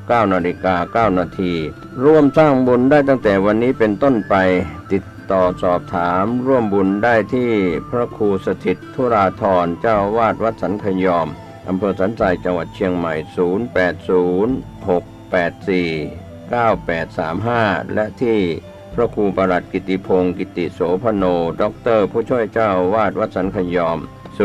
9:09 น.ร่วมสร้างบุญได้ตั้งแต่วันนี้เป็นต้นไปติดต่อสอบถามร่วมบุญได้ที่พระครูสถิตธุราธรเจ้าอาวาสวัดสันขยอมอำเภอสันทรายจังหวัดเชียงใหม่0806849835และที่พระครูประหลัดกิติพงศ์กิติโสพโนด็อกเตอร์ผู้ช่วยเจ้าอาวาสวัดสันขยอม0962629694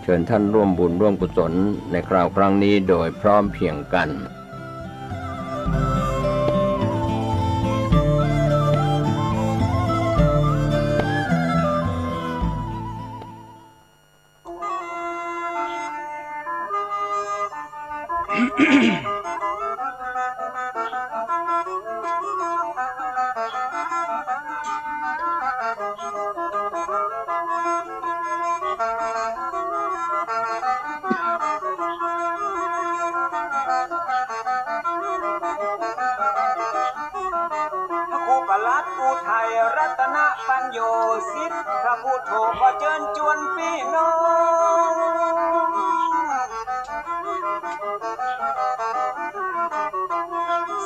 เชิญท่านร่วมบุญร่วมกุศลในคราวครั้งนี้โดยพร้อมเพรียงกันอุทัยรัตนปัญโยสิทธิ์พระพุทโธขอเชิญชวนพี่น้อง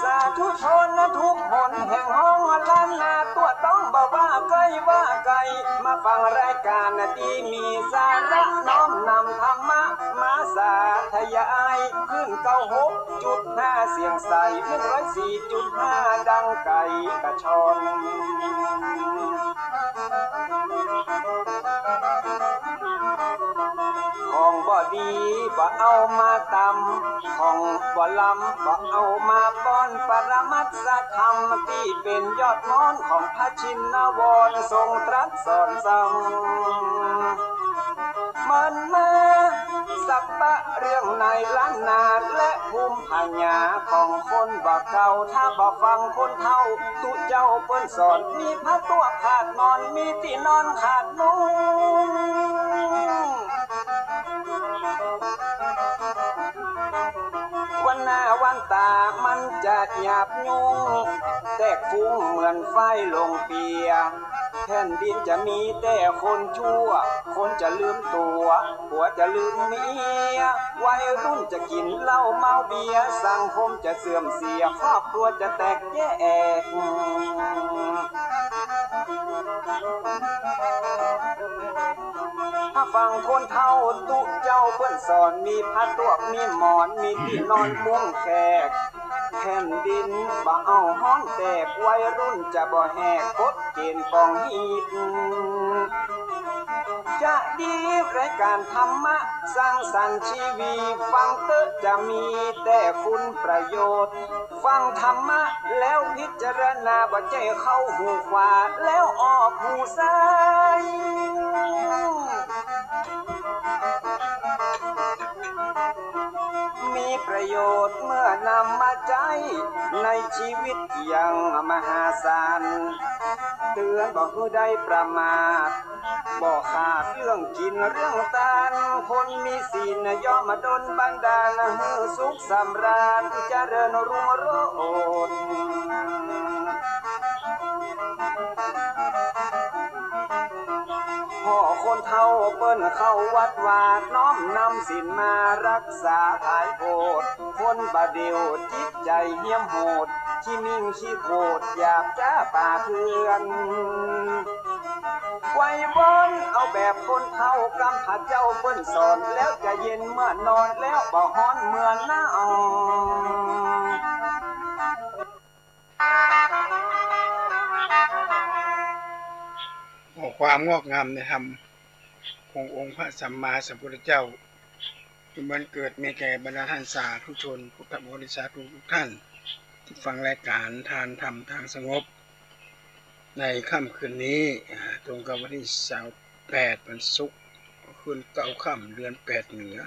สาธุชนทุกคนแห่งห้องล้านนาตัวต้องบอกว่าไกลว่าไกลมาฟังรายการที่มีสาระน้อมนำธรรมะมาสาธยายขึ้น96.5เสียงใส104.5ดังไก่กระชอนของบ่ดีบ่เอามาตำของบ่ลำบ่เอามาป้อนปรมัตถธรรมที่เป็นยอดมอนของพระชินวรทรงตรัสสอนสั่งมันมาสัพพะเรื่องในล้านนาและภูมิปัญญาของคนบ่เก่าถ้าบ่ฟังคนเฒ่าตุเจ้าเปิ้นสอนมีพระตัวขาดนอนมีที่นอนขาดนุ่งวันหน้าวันตามันจะหยาบยุ่งแตกฟุ้งเหมือนไฟลงเปียแผ่นดินจะมีแต่คนชั่วคนจะลืมตัวผัวจะลืมเมียวัยรุ่นจะกินเหล้าเมาเบียร์สังคมจะเสื่อมเสียครอบครัวจะแตกแยกถ้าฟังคนเฒ่าตุเจ้าเพื่อนสอนมีผ้าตัวมีหมอนมีที่นอนมุ้งแขกแผ่นดินบ่เอาห้อนแตกวัยรุ่นจะบ่แหกกฎเกณฑ์กองฮีดจะดีรายการธรรมะสร้างสรรค์ชีวีฟังเตอะจะมีแต่คุณประโยชน์ฟังธรรมะแล้วพิจารณาบ่ใจเข้าหูขวาแล้วออกหูซ้ายมีประโยชน์เมื่อนำมาใจในชีวิตอย่างมหาศาลเตือนบอกคือได้ประมาทบ่ขาดเรื่องกินเรื่องทานคนมีศีลย่อมดลบันดาลให้สุขสำราญเจริญรุ่งโรจน์พ่อคนเฒ่าเปิ้นเข้าวัดวาดน้อมนำศีลมารักษาขายโพดคนบาเดียวจิตใจเหี้ยมโหดที่นิ่งขี้โคดอยากจะป่าเถื่อนไว้บนเอาแบบคนเฒ่ากำพาเจ้าเปิ้นสอนแล้วจะเย็นเมื่อนอนแล้วบ่ฮ้อนเมื่อหนาวความงอกงามในธรรมขององค์พระสัมมาสัมพุทธเจ้าจงบังเกิดมีแก่บรรดาท่านสาธุชนพุทธบริษัททุกท่านที่ฟังรายการทานธรรมทางสงบในค่ำคืนนี้ตรงกับวันที่28วันศุกร์คืน9ค่ำเดือน8เหนือ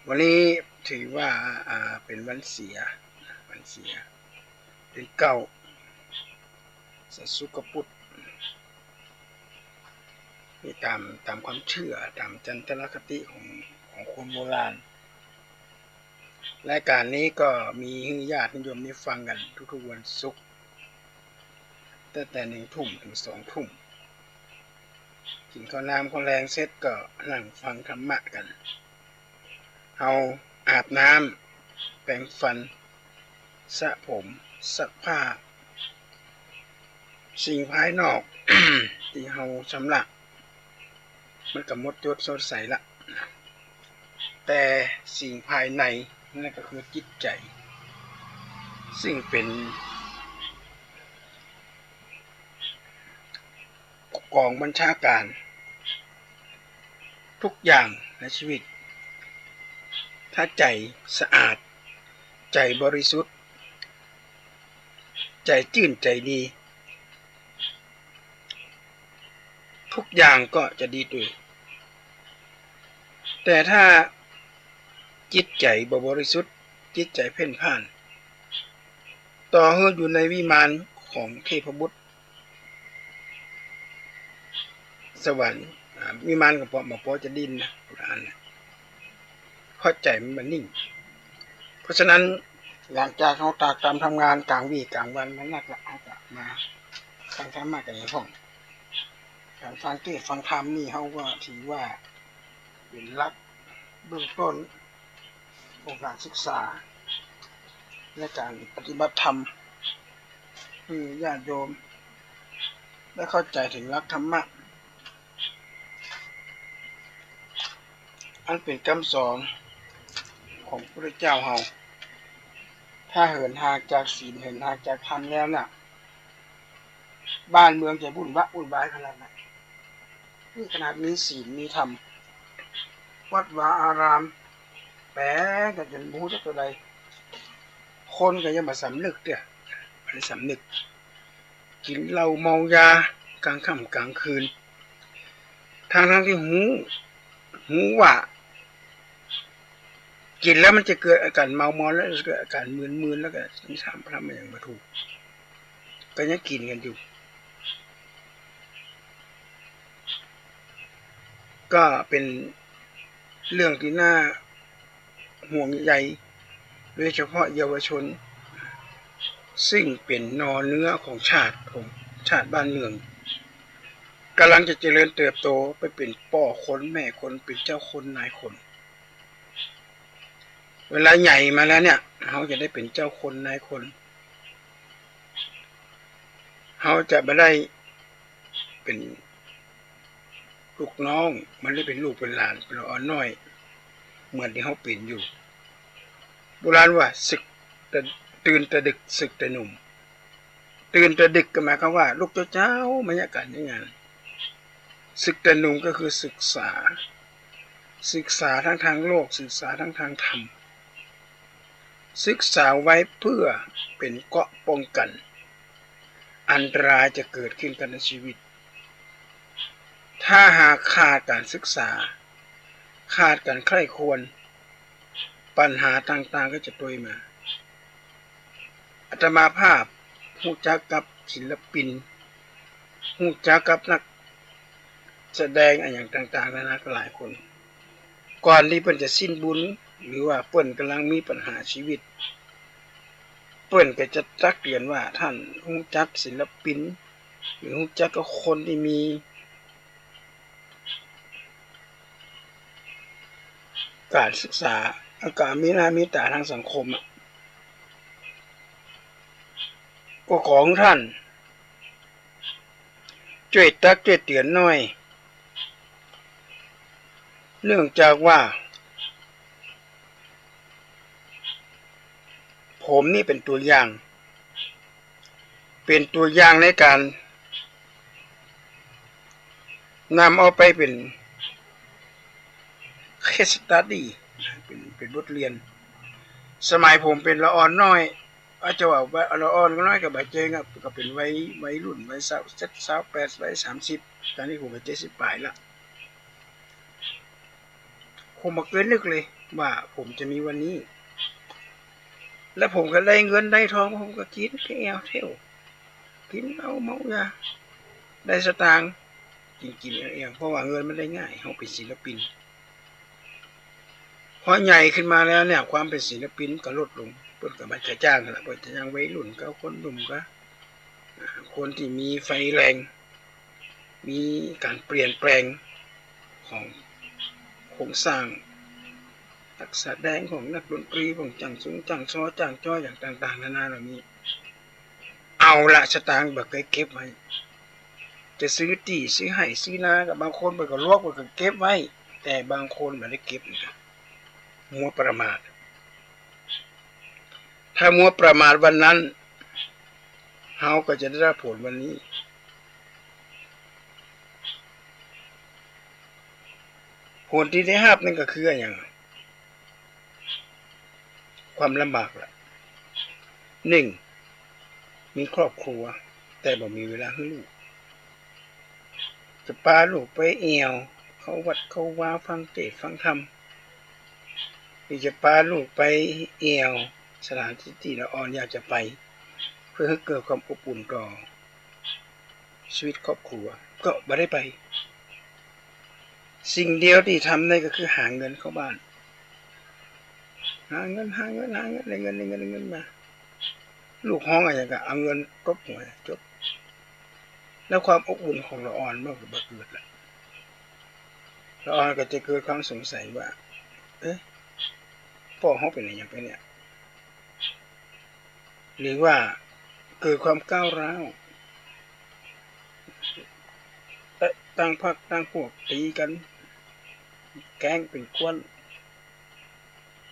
วันนี้ถือว่าเป็นวันเสียเป็นเก่าสัสุกปุตนี่ตามความเชื่อตามจันทรคติของคนโบราณรายการนี้ก็มีญาตินิยมได้ฟังกันทุกๆวันศุกร์ตั้งแต่1 ทุ่มถึง2 ทุ่ม กินข้าวน้ำข้าวแรงเสร็จก็นั่งฟังธรรมะกันเอาอาบน้ำแปรงฟันสระผมซักผ้าสิ่งภายนอก ที่เฮาชำระมันก็หมดจดสดใสละแต่สิ่งภายในนั่นก็คือจิตใจซึ่งเป็นกองบัญชาการทุกอย่างในชีวิตถ้าใจสะอาดใจบริสุทธิ์ใจจื่นใจดีทุกอย่างก็จะดีด้วยแต่ถ้าจิตใจบริสุทธิ์จิตใจเพ่นพ่านต่อให้อยู่ในวิมานของเทพบุตรสวรรค์วิมานกับปอจะดิ้นนะพุทธานนะเพราะใจมันนิ่งเพราะฉะนั้นหลังจากเขาตากตามทำงานกลางวีกลางวันมันนักละเอากลับมาฟังธรรมะกันในห้องการฟังเทศน์ฟังธรรมนี่เขาก็ถือว่าเป็นหลักเบื้องต้นของการศึกษาและการปฏิบัติธรรมคือญาติโยมได้เข้าใจถึงหลักธรรมะอันเป็นคำสอนของพระเจ้าเฮาถ้าเหินห่างจากศีลเหินห่างจากธรรมแล้วน่ะบ้านเมืองจะวุ่นวายขนาดไหนนี่ขนาดมีศีลมีธรรมวัดวาอารามแปลกันจนมูจะตัวใดคนก็ยังมาสำนึกเด้อไม่ได้สำนึกกินเหล้าเมายากลางค่ำกลางคืนทางที่หูว่ากินแล้วมันจะเกิดอาการเมามอนแล้วเกิดอาการมึนแล้วก็ทั้งสามทำอย่างมาถูกก็ยังกินกันอยู่ก็เป็นเรื่องที่น่าห่วงใยโดยเฉพาะเยาวชนซึ่งเป็นนอเนื้อของชาติบ้านเมืองกำลังจะเจริญเติบโตไปเป็นพ่อคนแม่คนเป็นเจ้าคนนายคนเวลาใหญ่มาแล้วเนี่ยเขาจะได้เป็นเจ้าคนนายคนเขาจะไม่ได้เป็นลูกน้องมันได้เป็นลูกเป็นหลานเป็นอ่อนน้อยเหมือนที่เขาเป็นอยู่โบราณว่าศึกแต่ตื่นแต่ดึกศึกแต่หนุ่มตื่นแต่ดึกก็หมายความว่าลูกเจ้าบรรยากาศนี่ไงศึกแต่หนุ่มก็คือศึกษาทั้งทางโลกศึกษาทั้งทางธรรมศึกษาไว้เพื่อเป็นเกราะป้องกันอันตรายจะเกิดขึ้นกันในชีวิตถ้าหากขาดการศึกษาขาดการใคร่ควรปัญหาต่างๆก็จะตามมาอาตมาภาพรู้จักกับศิลปินรู้จักกับนักแสดงอย่างต่างๆนานาหลายคนก่อนที่เพิ่นจะสิ้นบุญหรือว่าเพิ่นกำลังมีปัญหาชีวิตเพิ่นก็จะตักเตือนว่าท่านรู้จักศิลปินหรือรู้จักกับคนที่มีการศึกษาการมีหน้ามีตาทางสังคมก็ของท่านช่วยตักช่วยเตือนหน่อยเนื่องจากว่าผมนี่เป็นตัวอย่างในการนำเอาไปเป็นเคสสตัดดี้เป็นบทเรียนสมัยผมเป็นละอ่อนน้อยอาจจะว่าละอ่อนก็น้อยกับใบเจงก็เป็นวัยรุ่นวัย28วัย30ตอนนี้ผมก็70ปลายละผมมาเกินนึกเลยว่าผมจะมีวันนี้และผมก็ได้เงินได้ทองผมก็กินเที่ยวกินเหล้าเมายาได้สตางค์กินเองเพราะว่าเงินมันได้ง่ายเขาเป็นศิลปินพอใหญ่ขึ้นมาแล้วเนี่ยความเป็นศิลปินก็ลดลงเพิ่นก็มาจ้างกันละเพิ่นจะยังวัยรุ่นก็คนหนุ่มก็คนที่มีไฟแรง มีการเปลี่ยนแปลงของโครงสร้างนักแสดงของนักดนตรีของจังซุงจังซ้อจังจ้ออย่างต่างๆนานาเหล่านี้เอาละสตางค์แบบเคยเก็บไว้จะซื้อที่ซื้อไห่ซื้อนากับบางคนไปก็ลวกไปก็เก็บไว้แต่บางคนไม่ได้เก็บนะมัวประมาทถ้ามัวประมาทวันนั้นเฮาก็จะได้รับผลวันนี้ผลที่ได้รับนั่นก็คืออย่างความลำบากแหละหนึ่งมีครอบครัวแต่บ่มีเวลาให้ลูกจะพาลูกไปเอี่ยวเขาวัดเขาว่าฟังเทศน์ฟังธรรมหรือจะพาลูกไปเอี่ยวสถานที่ที่ละอ่อนอยากจะไปเพื่อให้เกิดความอบอุ่นต่อชีวิตครอบครัวก็ไม่ได้ไปสิ่งเดียวที่ทำได้ก็คือหาเงินเข้าบ้านหาเงินได้เงินมาลูกห้องอะไรก็เอาเงินกบหัวจบแล้วความอบอุ่นของละอ่อนมันก็บ่เกิดละละอ่อนก็จะเกิดความสงสัยว่าเอ๊ะพ่อเขาเป็นอะไรอย่างไปเนี่ยหรือว่าเกิดความก้าวร้าวตั้งพรรคตั้งพวกตีกันแกล้งเป็นกวน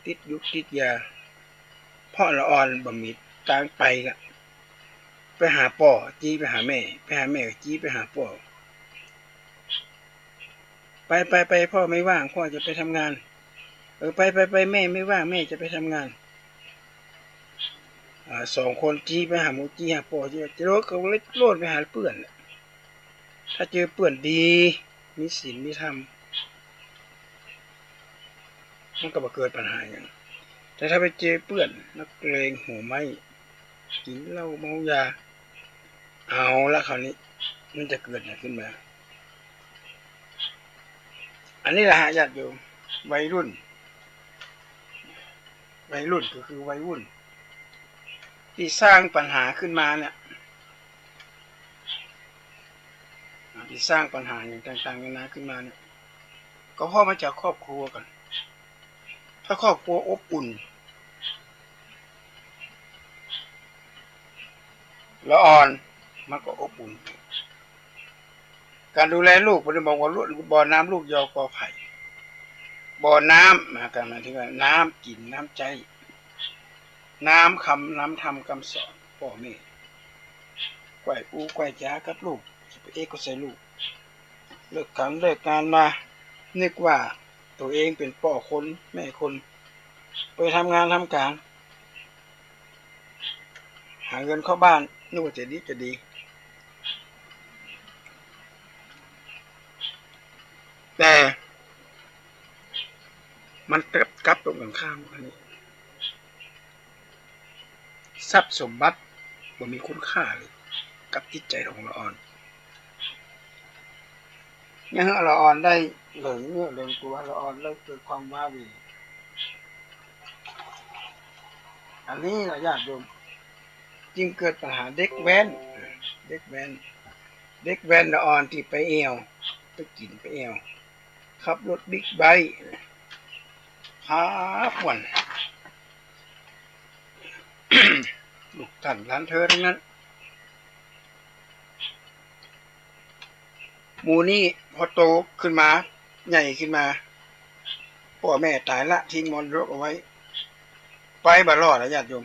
ติดยุกติดยาพ่อละอ่อนบ่มีทางไปละไปหาป่อจี้ไปหาแม่ไปหาแม่จี้ไปหาป่อไปพ่อไม่ว่างพ่อจะไปทำงานไปแม่ไม่ว่างแม่จะไปทำงานสองคนจี้ไปหาหมูจี้หาป่อจะโลดเขาเล็ดโลดไปหาเพื่อนถ้าเจอเพื่อนดีมีศีลมีธรรมมันก็บ่เกิดปัญหาอย่างแต่ถ้าไปเจอเพื่อนนักเลงหัวไม้กินเหล้าเมายาเอาละคราวนี้มันจะเกิดอะไรขึ้นมาอันนี้แหละฮะญาติโยมวัยรุ่นก็คือวัยรุ่นที่สร้างปัญหาขึ้นมาเนี่ยที่สร้างปัญหาอย่างต่างๆนานาขึ้นมาเนี่ยก็เพราะมาจากครอบครัวกันถ้าครอบครัวอบอุ่นละอ่อนมันก็อบอุ่นการดูแลลูกผมจะบอกว่าบ่อน้ำลูกยอกอไผ่บ่อน้ำมากันมาที่ว่าน้ำกินน้ำใจน้ำคำน้ำธรรมคำสอนพ่อแม่ไหว้ปู่ไหว้ย่ากับลูกจะไปเอกก็ใส่ลูกเลิกงานมานึกว่าตัวเองเป็นพ่อคนแม่คนไปทำงานทำการหาเงินเข้าบ้านนึกว่าจะดีแต่มันกลับตรงกันข้ามอันนี้ทรัพย์สมบัติบ่มีคุณค่าเลยกับจิตใจของละอ่อนยังละอ่อนได้เหลิงเนื้อเหลิงตัวละอ่อนได้เกิดความว้าวีอันนี้นะญาติโยมจึงเกิดปัญหาเด็กแว้นละอ่อนที่ไปเอวไปกินไปเอวขับรถบิ๊กไบค์พาป่วน ลูกท่านหลานเธอทั้งนั้นหมูนี่พอโตขึ้นมาใหญ่ขึ้นมาพ่อแม่ตายละทิ้งมรดกเอาไว้ไปบ่รอดนะญาติโยม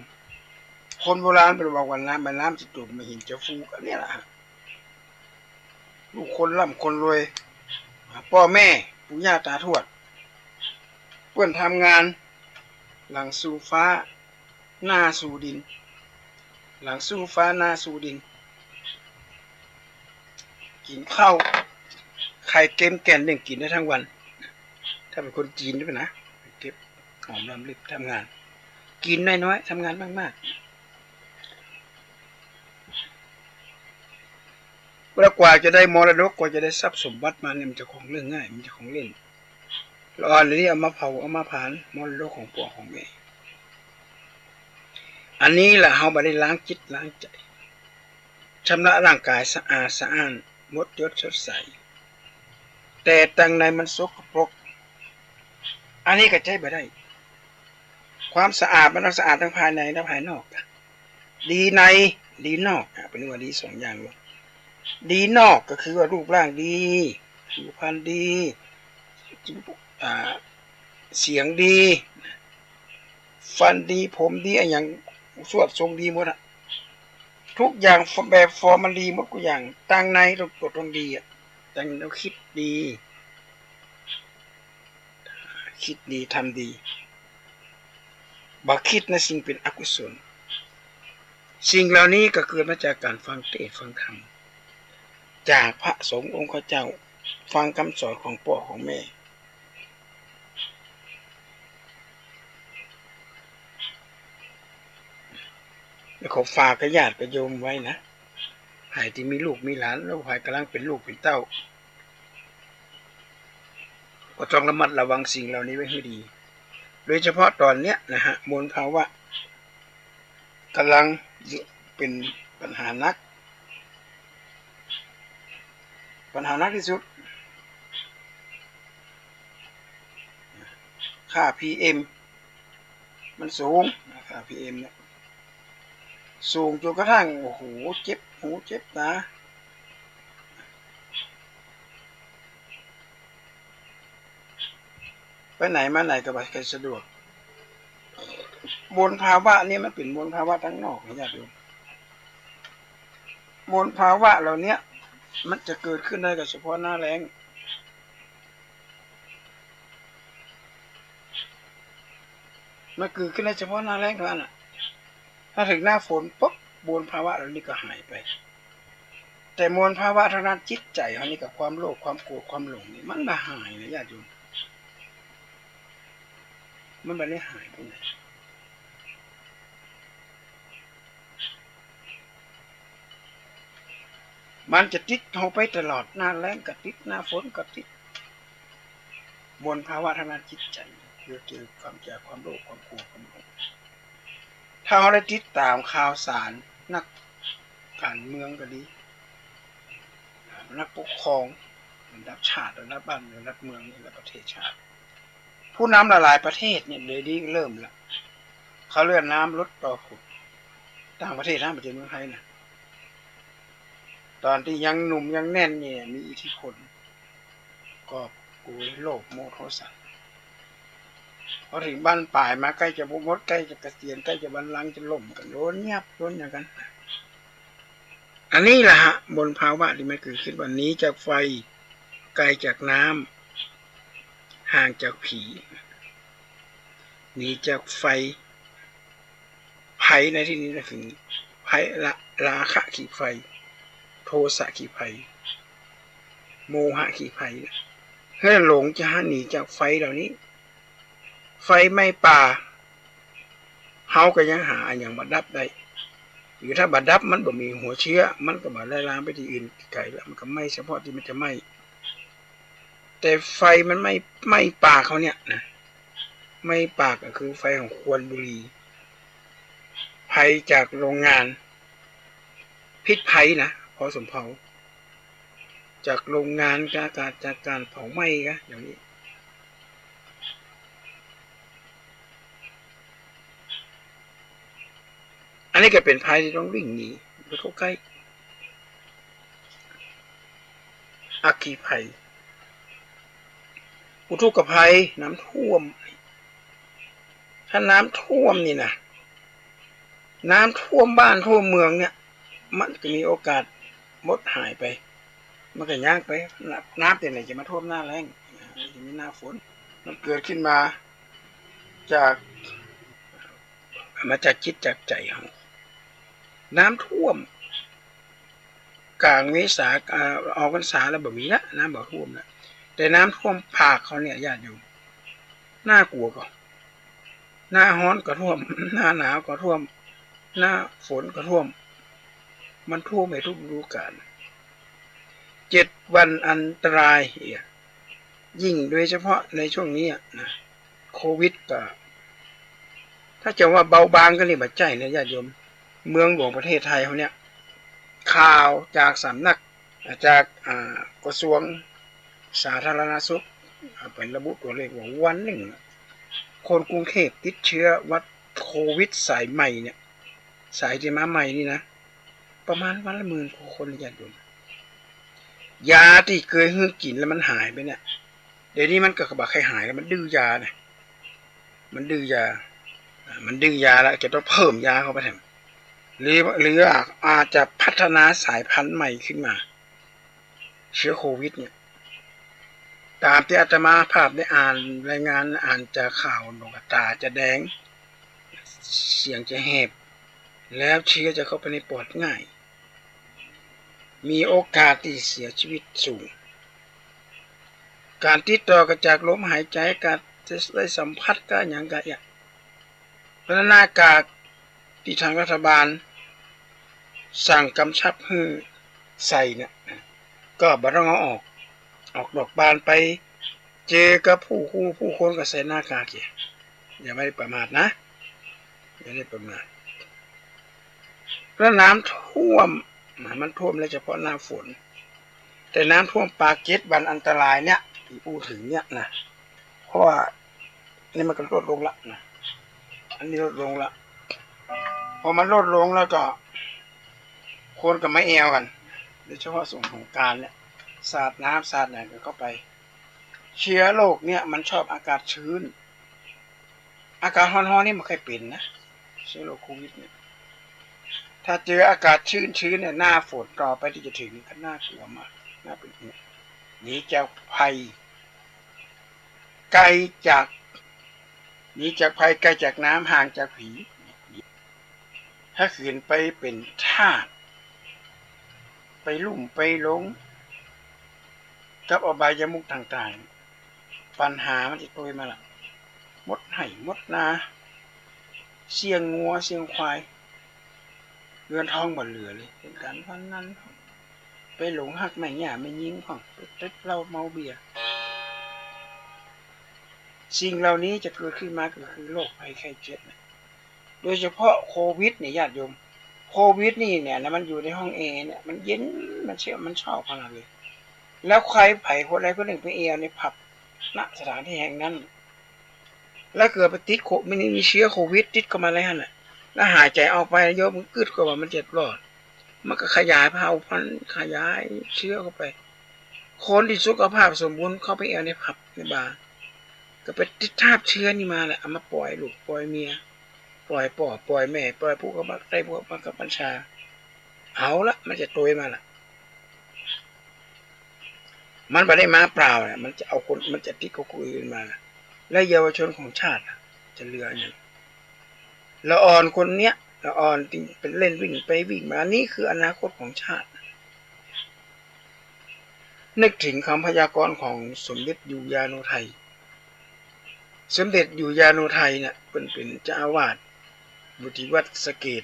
คนโบราณเป็นบอกว่าน้ำจะตุ่มไม่เห็นจะฟูกันนี่แหละลูกคนร่ำคนรวยพ่อแม่ปู่ย่าตาทวดเพื่อนทำงานหลังสู่ฟ้าหน้าสู่ดินหลังสู่ฟ้าหน้าสู่ดินกินข้าวไข่เค็มแก่นหนึ่งกินได้ทั้งวันถ้าเป็นคนจีนด้วยนะเก็บหอมรำลึกทำงานกินน้อยๆทำงานมากๆแล้วกว่าจะได้มรดกกว่าจะได้ทรัพย์สมบัติมาเนี่ยมันจะของเรื่องง่ายมันจะของเล่นละอ่อนเลยนี่เอามาเผาเอามาผานมรดกของพ่อของแม่อันนี้แหละเราไม่ได้ล้างจิตล้างใจชำระร่างกายสะอาด งดยศสดใสแต่ตังในมันสกปรกอันนี้ก็ใช้บ่ได้ความสะอาดมันต้องสะอาดทั้งภายในและภายนอกดีในดีนอกเป็นว่าดีสองอย่างเลยดีนอกก็คือว่ารูปร่างดีผิวพรรณดีเสียงดีฟันดีผมดีอะไรอย่างสวดทรงดีหมดทุกอย่างแบบฟอร์มันดีหมดทุกอย่างตั้งในเรากดตรงดีตั้งเราคิดดีทำดีบ่คิดในสิ่งเป็นอกุศลสิ่งเหล่านี้ก็เกิดมาจากการฟังเทศน์ฟังธรรมจากพระสงฆ์องค์เจ้าฟังคำสอนของพ่อของแม่แล้วขอฝากกับญาติกับโยมไว้นะใครที่มีลูกมีหลานแล้วใครกำลังเป็นลูกเป็นเต้าก็ต้องระมัดระวังสิ่งเหล่านี้ไว้ให้ดีโดยเฉพาะตอนเนี้ยนะฮะมลภาวะกำลังเป็นปัญหานักที่สุดค่า PM มันสูงค่า PM เนี่ยสูงจนกระทั่งโอ้โหเจ็บหูเจ็บตาไปไหนมาไหนก็ไม่ค่อยสะดวกมลภาวะนี่มันเป็นมลภาวะทั้งนอกนะญาติโยมมลภาวะเหล่านี้มันจะเกิดขึ้นได้กับเฉพาะหน้าแล้งมันเกิดขึ้นได้เฉพาะหน้าแล้งเท่านั้นถ้าถึงหน้าฝนปุ๊บมลภาวะเหล่านี้ก็หายไปแต่มลภาวะทางด้านจิตใจอันนี้กับความโลภความโกรธความหลงนี่มันไม่หายนะญาติโยมมันไม่ได้หายไปไหนมันจะติดเอาไปตลอดหน้าแล้งก็ติดหน้าฝนก็ติดมลภาวะทางด้านจิตใจเกี่ยวกับความแก่ความโลภความโกรธความหลงถ้าเราได้ติดตามข่าวสารนักการเมืองก็ดีนักปกครองระดับชาติระดับบ้านระดับเมืองระดับประเทศชาติผู้นำหลายประเทศเนี่ยเลยดีเริ่มละเขาเลื่อนน้ำลดต่อขุดต่างประเทศเมืองไทยนะตอนที่ยังหนุ่มยังแน่นเนี่ยมีอิทธิพลก็กุยโลภโมโทสะพอถึงบ้านปลายมาใกล้จะบุมดใกล้จะเกษียณใกล้จะบรรลังจะล่มกันโดนเงียบโดนอย่างกันอันนี้แหละฮะบนภาวะที่มันเกิดขึ้นวันนี้จากไฟไกลจากน้ำห่างจากผีหนีจากไฟภัยในที่นี้นะคือภัยราคะขีไฟโทสะขีไฟโมหะขีไฟให้หลงจะหนีจากไฟเหล่านี้ไฟไม่ป่าเฮาก็ยังหาอย่างบัดดับได้หรือถ้าบัดดับมันบ่มีหัวเชื้อมันก็บ่ไล่ลามไปที่อื่นไกลแล้วมันก็ไม่เฉพาะที่มันจะไหม้แต่ไฟมันไม่ป่าเขาเนี่ยนะไม่ป่าก็คือไฟของควันบุหรี่ภัยจากโรงงานพิษภัยนะพอสมเผาจากโรงงานจากการเผาไหม้กันอย่างนี้อันนี้ก็เป็นภัยที่ต้องวิ่งหนีไปเข้าใกล้อัคคีภัยอุทกภัยน้ำท่วมถ้าน้ำท่วมนี่นะน้ำท่วมบ้านท่วมเมืองเนี่ยมันก็มีโอกาสมดหายไปมันก็ยากไปน้ำแต่ไหนจะมาท่วมหน้าแล้งจะมีหน้าฝนมันเกิดขึ้นมาจากจิตจากใจของน้ำท่วมกลางเมษาออกพรรษาแล้วแบบนี้ละน้ำบ่ท่วมแล้วแต่น้ำท่วมภาคเขาเนี่ยญาติโยมน่ากลัวก็หน้าร้อนก็ท่วมหน้าหนาวก็ท่วมหน้าฝนก็ท่วมมันท่วมในทุกฤดูกาล7 วันอันตรายยิ่งโดยเฉพาะในช่วงนี้นะโควิดก็ถ้าจะว่าเบาบางก็นี่บัดใจนะญาติโยมเมืองหลวงประเทศไทยเขาเนี่ยข่าวจากสำนัก จากกระทรวงสาธารณสุขเป็นระบุตัวเลขว่าวันหนึ่งคนกรุงเทพติดเชื้อวัดโควิดสายใหม่เนี่ยสายที่มาใหม่นี่นะประมาณวันละ10,000 กว่าคนญาติโยมยาที่เคยให้กินแล้วมันหายไปเนี่ยเดี๋ยวนี้มันก็บอกใครหายแล้วมันดื้อยาเนี่ยมันดื้อยาแล้วจะต้องเพิ่มยาเข้าไปแถมหรืออาจจะพัฒนาสายพันธุ์ใหม่ขึ้นมาเชื้อโควิดเนี่ยตามที่อาตมาภาพได้อ่านรายงานจากข่าวดวงตาจะแดงเสียงจะแหบแล้วเชื้อจะเข้าไปในปอดง่ายมีโอกาสที่เสียชีวิตสูงการติดต่อกันจากลมหายใจการจะได้สัมผัสกันอย่างไรเพราะหน้ากากที่ทางรัฐบาลสั่งกำชับให้ใส่เนี่ยก็บ่ต้องเอาออกดอกบานไปเจอกับผู้คนก็ใส่หน้ากากอย่าไม่ประมาทนะอย่าได้ประมาทแล้วน้ำท่วมมันท่วมเลยเฉพาะหน้าฝนแต่น้ำท่วมปากเกร็ดวันอันตรายเนี่ยที่พูดถึงเนี่ยนะเพราะว่านี่มันก็ลดลงละนะอันนี้ลดลงละพอมันลดลงแล้วก็คนก็ไม่แอวกันโดยเฉพาะส่วนของการเนี่ยสาดน้ำสาดอะไรกันเข้าไปเชื้อโรคเนี่ยมันชอบอากาศชื้นอากาศร้อนๆนี่มันเคยเป็นนะเชื้อโรคโควิดเนี่ยถ้าเจออากาศชื้นเนี่ยหน้าฝนต่อไปที่จะถึงนี่ก็น่ากลัวมากน่าเป็นห่วงหนีจากภัยไกลจากน้ำห่างจากผีถ้าขืนไปเป็นทาสไปลุ่มไปหลงกับอบายมุขต่างๆปัญหามันจะโตมาละมดไห่มดนาเสียงงัวเสียงควายเรือนทองบ่เหลือเลยเป็นการพนันไปหลงหักแม่หย่าไม่ยิงของไปตึกเหล้าเมาเบียร์สิ่งเหล่านี้จะเกิดขึ้นมาก็คือโรคภัยไข้เจ็บโดยเฉพาะโควิดเนี่ยญาติโยมโควิดนี่เนี่ยนะมันอยู่ในห้องแอร์เนี่ยมันเย็นมันเชื่อมันชอบขนาดเลยแล้วใครไผ่คนใดคนหนึ่งไปแอร์ในผับณสถานที่แห่งนั้นแล้วเกิดไปติดไม่มีเชื้อโควิดติดเข้ามาแล้วน่ะแล้วหายใจออกไปโยมมันกึดก็ว่ามันเจ็บรอดมันก็ขยายเผ่าพันธุ์ขยายเชื้อเข้าไปคนที่สุขภาพสมบูรณ์เข้าไปแอร์ในผับในบาร์ก็ไปติดทาบเชื้อนี่มาแหละเอามาปล่อยลูกปล่อยเมียปล่อยพ่อปล่อยแม่ปล่อยผู้กำกับได้ผู้กำกับบัญชาเอาละมันจะโตยมาละมันไม่ได้มาเปล่าเนี่ยมันจะเอาคนมันจะติดกับคนอื่นมาและเยาวชนของชาติจะเหลืออย่างละอ่อนคนเนี้ยละอ่อนที่เป็นเล่นวิ่งไปวิ่งมานี่คืออนาคตของชาตินึกถึงคำพยากรณ์ของสมเด็จอยู่ยาโนไทยสมเด็จอยู่ยาโนไทยเนี่ยเป็นเจ้าอาวาสอยู่ที่วัดสะเกษ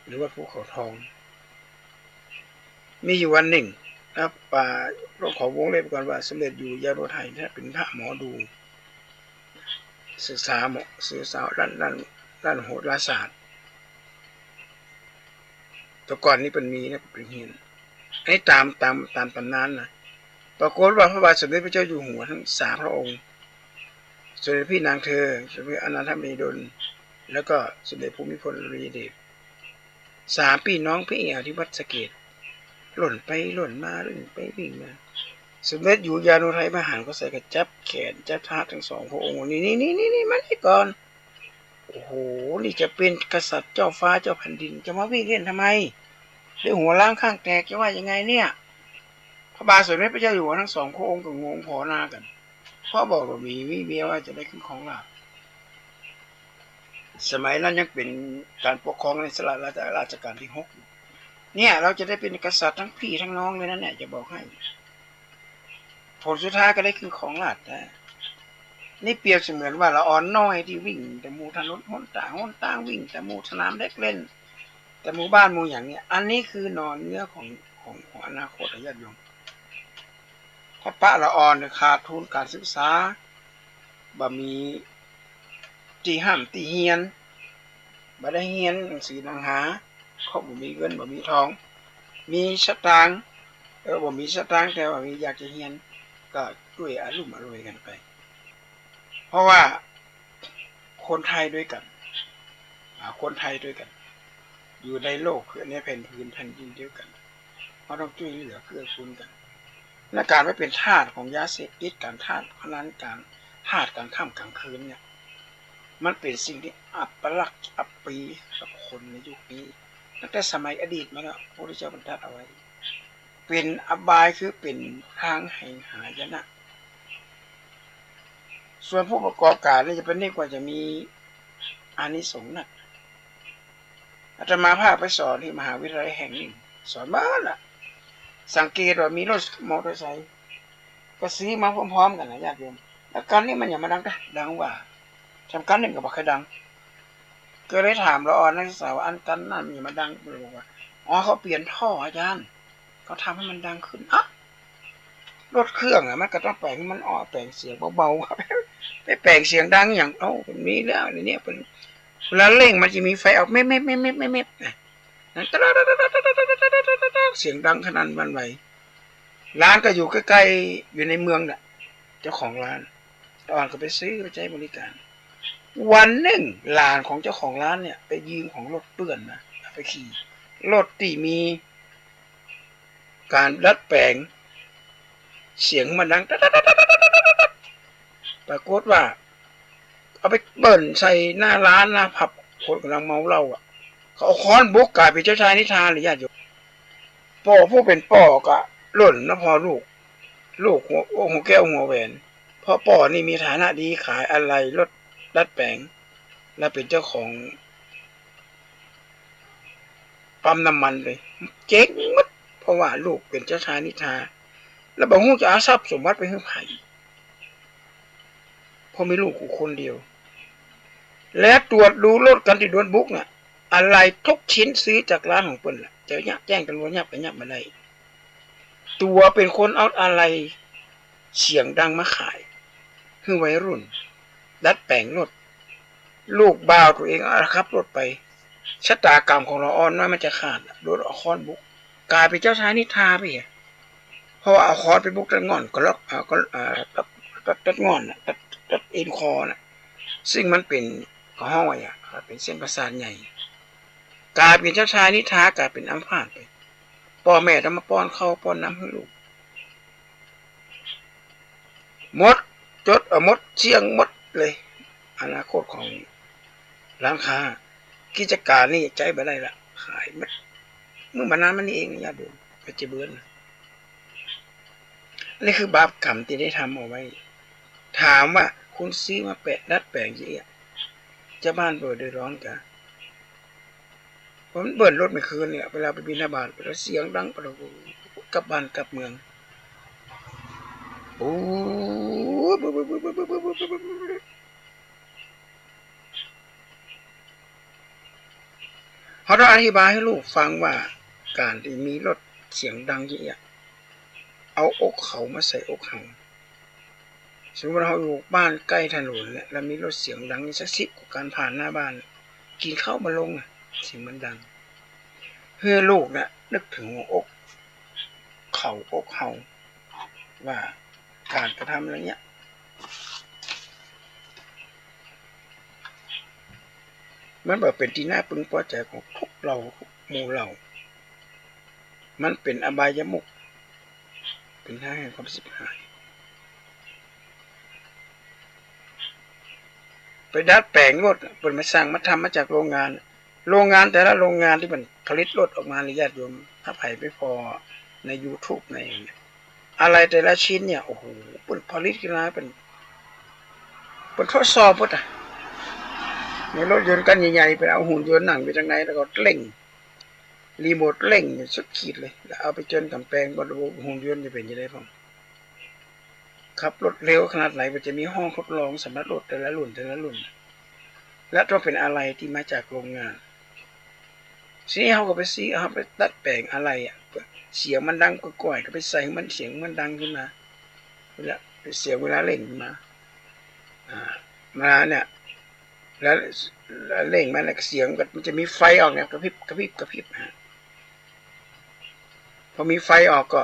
หรือว่าภูเขาทองมีอยู่วันหนึ่งครับเราขอวงเล็บก่อนว่าสมเด็จอยู่ยาโนไทยเนี่ยเป็นพระหมอดูศึกษาด้านโหราศาสตร์แต่ก่อนนี้เป็นมีนะเป็นเฮียนไอ้ตามตำนานนะปรากฏว่าพระบาทสมเด็จพระเจ้าอยู่หัวทั้ง3 พระองค์สมเด็จพี่นางเธอสมเด็จอนันทมหิดลแล้วก็สมเด็จภูมิพลอดุลยเดช3 พี่น้องพี่เอ๋ที่วัดสะเกษหล่นไปหล่นมาวิ่งไปวิ่งมาสมเด็จอยู่ยาโนไทยมหาก็ใส่กระจับแขนจับเท้าทั้ง2 พระองค์นี่มานี่ก่อนโอ้โหนี่จะเป็นกษัตริย์เจ้าฟ้าเจ้าแผ่นดินจะมาวิ่งเล่นทำไมเดี๋ยวหัวล้างข้างแตกจะว่ายังไงเนี่ยพระบาทสมเด็จพระเจ้าอยู่หัวทั้ง2 พระองค์ก็งงพอหน้ากันเพราะบอกว่ามีเมียว่าจะได้ขึ้นของราชสมัยนั้นยังเป็นการปกครองในสละราชการที่6เนี่ยเราจะได้เป็นกษัตริย์ทั้งพี่ทั้งน้องเลยนะเนี่ยจะบอกให้ผลสุดท้ายก็ได้ขึ้นของราชนะนี่เปรียบเสมือนว่าละอ่อนน้อยที่วิ่งแต่หมู่ถนนหนต่างวิ่งแต่หมู่สนามเด็กเล่นแต่หมู่บ้านหมู่อย่างเนี้ยอันนี้คือนอนเนื้อของอนาคตญาติโยมถ้าปะละอ่อนขาดทุนการศึกษาบ่มีที่ห้ามที่เฮียนบ่ได้เฮียนหนังสือหนังหาเขาบ่มีเงินบ่มีทองมีสตางค์ บ่มีสตางค์แต่ว่ามีอยากจะเรียนก็ช่วยอารมณ์อร่วยกันไปเพราะว่าคนไทยด้วยกันคนไทยด้วยกันอยู่ในโลกในแผ่นดินเดียวกันเราต้องช่วยเหลือเกื้อกูลกันและการไม่เป็นทาสของยาเสพติดการทาสพนันการทาสกลางค่ำกลางคืนเนี่ยมันเป็นสิ่งที่อัปลักษณ์อัปปีกับคนในยุคนี้ตั้งแต่สมัยอดีตมาแล้วพระพุทธเจ้าบัญญัติเอาไว้เป็นอบายคือเป็นทางแห่งหายนะส่วนผู้ประกอบการนี่จะเป็นนี่กว่าจะมีอานิสงส์นะอาตมาภาพไปสอนที่มหาวิทยาลัยแห่งหนึ่งสอนบ้านล่ะสังเกตว่ามีรถมอเตอร์ไซค์ก็ซื้อมาพร้อมๆกันนะญาติโยมแล้วกันนี่มันอย่ามาดังนะดังว่าทำกันหนึ่งกับบอกใครดังก็เลยถามละออนนักศึกษาว่าอันกันนั่นมันอย่ามาดังบอกว่าอ๋อเขาเปลี่ยนท่ออาจารย์เขาทำให้มันดังขึ้นรถเครื่องมันก็ต้องแปลงมันออกแปลงเสียงเบาๆไปแปลงเสียงดังอย่างเป็นนี้แล้วเนี่ยเป็นเวลาเร่งมันจะมีไฟออกเม็ดนั่นเสียงดังขนาดมันไหวร้านก็อยู่ใกล้ๆอยู่ในเมืองน่ะเจ้าของร้านตอนก็ไปซื้อไปใช้บริการวันหนึ่งหลานของเจ้าของร้านเนี่ยไปยืมของรถเปื้อนนะไปขี่รถที่มีการดัดแปลงเสียงมันดังปรากฏว่าเอาไปเบิ่นใส่หน้าร้านหน้าผับคนกำลังเมาเหล้าเขาเอาค้อนบุกกลายเป็นเจ้าชายนิทานหรือญาติโยมพ่อผู้เป็นพ่อก็หล่นนะพอลูกหัวแก้วหัวแหวนพ่อป่อนี่มีฐานะดีขายอะไรรถดัดแปลงและเป็นเจ้าของปั๊มน้ำมันเลยเจ๊งมัดเพราะว่าลูกเป็นเจ้าชายนิทราแล้วบอกฮู้จะเอาทรัพย์สมบัติไปให้ไผเพราะมีลูกคนเดียวและตรวจดูรถกันที่โดนบุกน่ะอะไรทุกชิ้นซื้อจากร้านของเปิ้นล่ะจะแจ้งตำรวจยับไปยับมาได้ตัวเป็นคนเอาอะไรเสียงดังมาขายคือวัยรุ่นดัดแปลงรถลูกบ่าวตัวเองขับรถไปชะตากรรมของเราอ่อนน้อยมันจะขาดโดนเอาค้อนบุกกลายเป็นเจ้าชายนิทราไปเพราะว่าเอาค้อนไปบุกตัดงอนก็ล็อกตัดงอนตัดเอ็นคอน่ะซึ่งมันเป็นห้อยเป็นเส้นประสาทใหญ่กลายเป็นเจ้าชายนิทรากลายเป็นอัมพาตไปพ่อแม่ต้องมาป้อนข้าวป้อนน้ำให้ลูกมดมดเชียงมดเลยอนาคตของร้านค้ากิจการนี่ใจไปได้ละขายเมื่อมานานมันนี่เองญาติโยมไปเจเบือนนี่คือบาปกรรมที่ได้ทำเอาไว้ถามว่าคุณซื้อมาแปะดัดแปลงยี่จะบ้านเปิดเดือดร้อนกันผมเบิร์นรถไม่คืนเนี่ยเวลาไปบินหน้าบ้านแล้วเสียงดังประตูกลับบ้านกลับเมืองโอ้เขาต้องอธิบายให้ลูกฟังว่าการที่มีรถเสียงดังยี่เอาอกเขามาใส่อกเขาสมมติเราอยู่บ้านใกล้ถนนเนี่ยแล้วมีรถเสียงดังสักสิบกว่าการผ่านหน้าบ้านกินข้าวมาลงเสียงมันดังเพื่อลูกเนี่ยนึกถึงหัวอกเขาอกเขาว่าการกระทำอะไรเงี้ยมันแบบเป็นที่น่าพึงพอใจของพวกเราหมู่เรามันเป็นอบายมุขเป็นทางแห่งความสิบหายไปดัดแปลงรถเปิดมาสร้างมาทำมาจากโรงงานแต่ละโรงงานที่มันผลิตรถออกมาญาติโยมถ้าไผ่ไม่พอใน YouTube ในอะไรแต่ละชิ้นเนี่ยโอ้โหเป็นผลิตขึ้นมาเป็นทดสอบหมดในรถยนต์กันใหญ่ๆไปเอาหุ่นยนต์หนังไปทางไหนแล้วก็เร่งรีโมทเร่งสุดขีดเลยแล้วเอาไปจนกำแพงบนหุ่นยนต์จะเป็นยังไงบ้างขับรถเร็วขนาดไหนมันจะมีห้องทดลองสำหรับรถแต่ละรุ่นและต้องเป็นอะไรที่มาจากโรงงานซีเขาก็ไปซีเอาไปดัดแปลงอะไรเสียงมันดังก่อยก็ไปใส่มันเสียงมันดังขึ้นมาแล้วเสียงเวลาเล่นมาเนี่ยแล้วเล่งมันเสียงมันจะมีไฟออกเนี่ยกระพริบพอมีไฟออกก็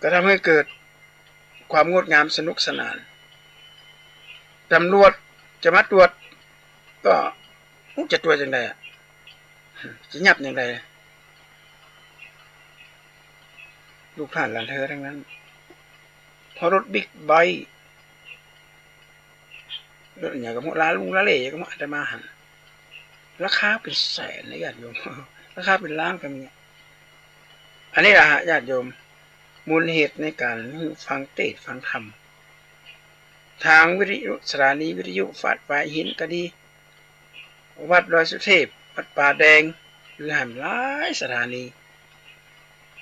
ก็ทำให้เกิดความงดงามสนุกสนานตำรวจจะมาตรวจก็จะตรวจอย่างไรจะยับอย่างไรลูกท่านหลานเธอทั้งนั้นพอรถบิ๊กไบค์รถอย่างกับลาลุงลาเล่ก็มาจะมาหันราคาเป็นแสนนะญาติโยมราคาเป็นล้านก็มีอันนี้แหละญาติโยมมูลเหตุในการฟังเทศน์ฟังธรรมทางวิทยุสถานีวิทยุฝาดฝ่ายหินก็ดีวัดดอยสุเทพวัดป่าแดงหรือหหลายสถานี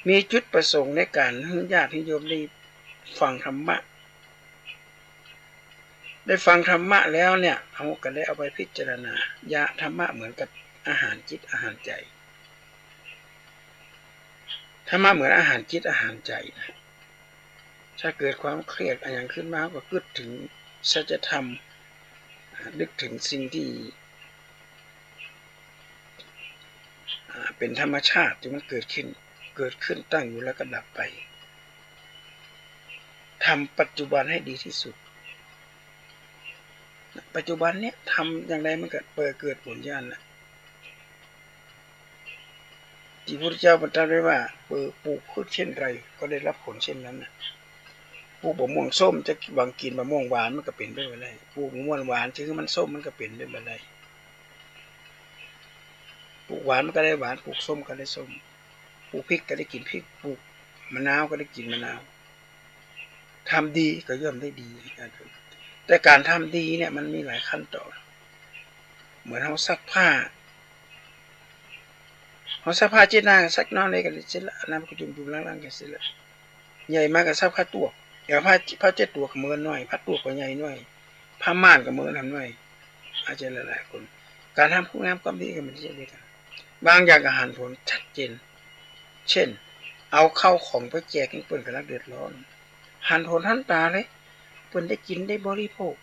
มีจุดประสงค์ในการให้ญาติโยมได้ฟังธรรมะได้ฟังธรรมะแล้วเนี่ยเอากันได้เอาไปพิจารณายาธรรมะเหมือนกับอาหารจิตอาหารใจธรรมะเหมือนอาหารจิตอาหารใจนะถ้าเกิดความเครียดอะไรขึ้นมาก็คิดถึงสัจธรรมนึกถึงสิ่งที่เป็นธรรมชาติที่มันเกิดขึ้นตั้งอยู่แล้วก็ดับไปทำปัจจุบันให้ดีที่สุดปัจจุบันเนี้ยทำอย่างไรมันเกิดผลญาณนะที่พระพุทธเจ้าตรัสไว้ว่าปลูกพืชเช่นไรก็ได้รับผลเช่นนั้นนะปลูกมะม่วงส้มจะบางกินมะม่วงหวานมันก็เป็นได้แบบไรปลูกมะม่วงหวานถึงมันส้มมันก็เป็นได้แบบไรปลูกหวานมันก็ได้หวานปลูกส้มก็ได้ส้มปลูกพริกก็ได้กินพริกปลูกมะนาวก็ได้กินมะนาวทำดีก็ย่อมได้ดีแต่การทำดีเนี่ยมันมีหลายขั้นตอนเหมือนเราซักผ้าเจ็ดหน้าซักน้อยเลยกันเสร็จแล้วน้ำก็จุ่มล้างกันเสร็จแล้วใหญ่มากกับซักผ้าตัวอย่าผ้าเจ็ดตัวกับมือน้อยผ้าตัวกับใหญ่น้อยผ้าม่านกับมือทำน้อยอาจจะหลายคนการทำคุณงามความดีกันมันจะดีกันบางอย่างอาหารผลชัดเจนเช่นเอาเข้าของไปแจกให้เปิ่นกำลังเดือดร้อนหันผลทันตาเลยเปิ่นได้กินได้บริโภค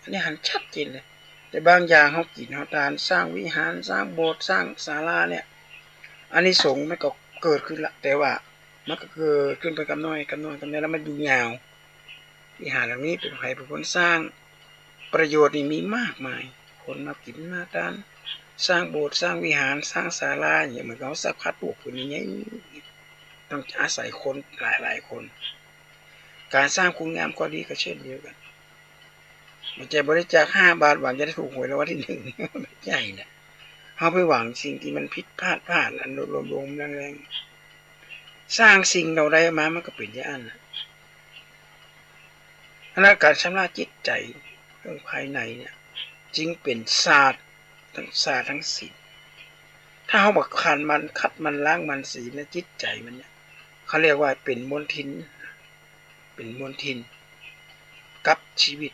อันนี้หันชัดเจนเลยแต่บางอย่างเขากินเขาทานสร้างวิหารสร้างโบสถ์สร้างศาลาเนี่ยอันนี้สงฆ์มันก็เกิดขึ้นละแต่ว่ามันก็เกิดขึ้นไปกับน้อยแล้วมันอยู่ยาววิหารเหล่านี้เป็นใครเป็นคนสร้างประโยชน์นี่มีมากมายคนมากินมาทานสร้างโบสถ์สร้างวิหารสร้างศาลาอย่างเหมือนเขาสักพัดปลูกคนนี้ต้องอาศัยคนหลายคนการสร้างคุณงามความดีก็เช่นเดียวกันมันจะบริจาค5 บาทหวังจะได้ถูกหวยรางวัลที่ 1นี่มันใหญ่นะเขาไปหวังสิ่งที่มันผิดพลาดอันรวมแรงๆสร้างสิ่งเราได้มามันก็เป็นอย่างนั้นและการชำระจิตใจเรื่องภายในเนี่ยจึงเป็นศาสตร์ทั้งศีลถ้าเขาบอกคัดมันล้างมันศีลและจิตใจมันเนี่ยเขาเรียกว่าเป็นมลทินกับชีวิต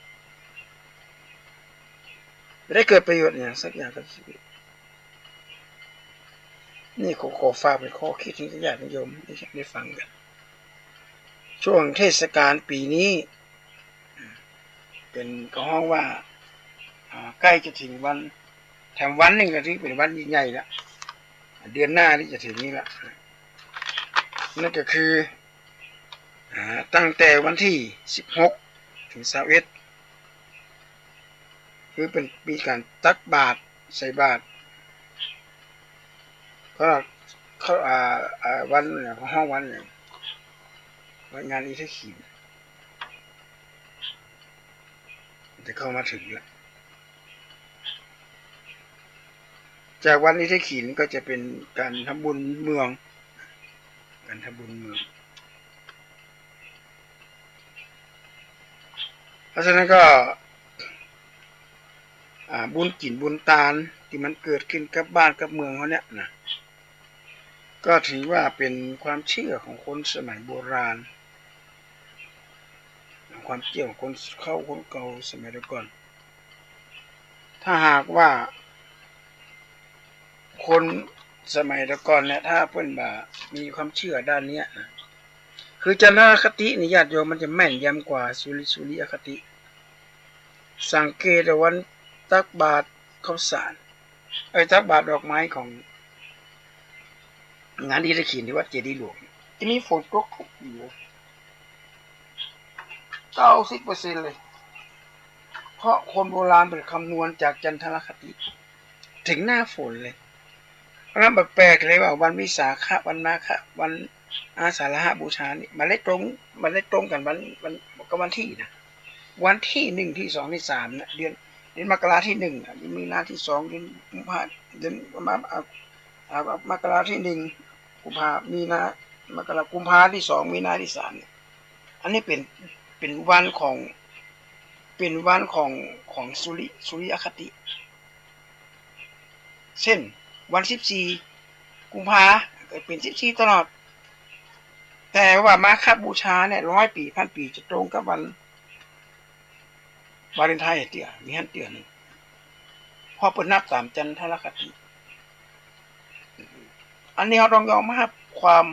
ไม่ได้เกิดประโยชน์อย่างสักอย่างกับชีวิตนี่ขอฝากเป็นข้อคิดที่ญาติโยมได้ฟังกันช่วงเทศกาลปีนี้เป็นก็ห้องว่าใกล้จะถึงวันแถมวันหนึ่งก็ที่เป็นวันใหญ่แล้วเดือนหน้าที่จะถึงนี้ละนั่นก็คือตั้งแต่วันที่16 ถึง 21คือเป็นปีการตักบาตรใส่บาตรก็เขาวันของห้องวันเนี่ยวันงานอีเทขีนจะเข้ามาถึงแล้วจากวันอีเทขีนก็จะเป็นการทำบุญเมืองเพราะฉะนั้นก็บุญกินบุญตาลที่มันเกิดขึ้นกับบ้านกับเมืองเขาเนี่ยนะก็ถือว่าเป็นความเชื่อของคนสมัยโบราณความเชื่อของคนเก่าสมัยก่อนถ้าหากว่าคนสมัยก่อนเนี่ยถ้าเพิ่นบ่ามีความเชื่อด้านนี้นะคือจารคตินิญาติโยมมันจะแม่นยำกว่าสุริยคติสังเกตวันตักบาตรข้าวสารตักบาตรดอกไม้ของงานอีเทขีนที่วัดเจดีย์หลวง จะมีฝนตกทุกปีเลย90%เลยเพราะคนโบราณเป็นคำนวณจากจันทรคติถึงหน้าฝนเลยเพราะนั้นแบบแปลกเลยว่าวันวิสาขะวันมาฆะวันอาสาฬหบูชานี่มันได้ตรงกันวันที่นะวันที่1ที่2ที่3นะเดือนมกราที่1มีนาที่2เดือนกุมภาเดือนมกราที่1กุมภามีนามกรากุมภาที่2มีนาที่3เนี่ยอันนี้เป็นวันของสุริยคติเช่นวัน14กุมภาเป็น14ตลอดแต่ว่ามาฆบูชาเนี่ย100 ปี1,000 ปีจะตรงกับวันวาเลนไทน์เตี่ยมีหันเตี่ยนึงพอเปิดนับตามจันทรคติอันนี้เราต้องยอมรับความ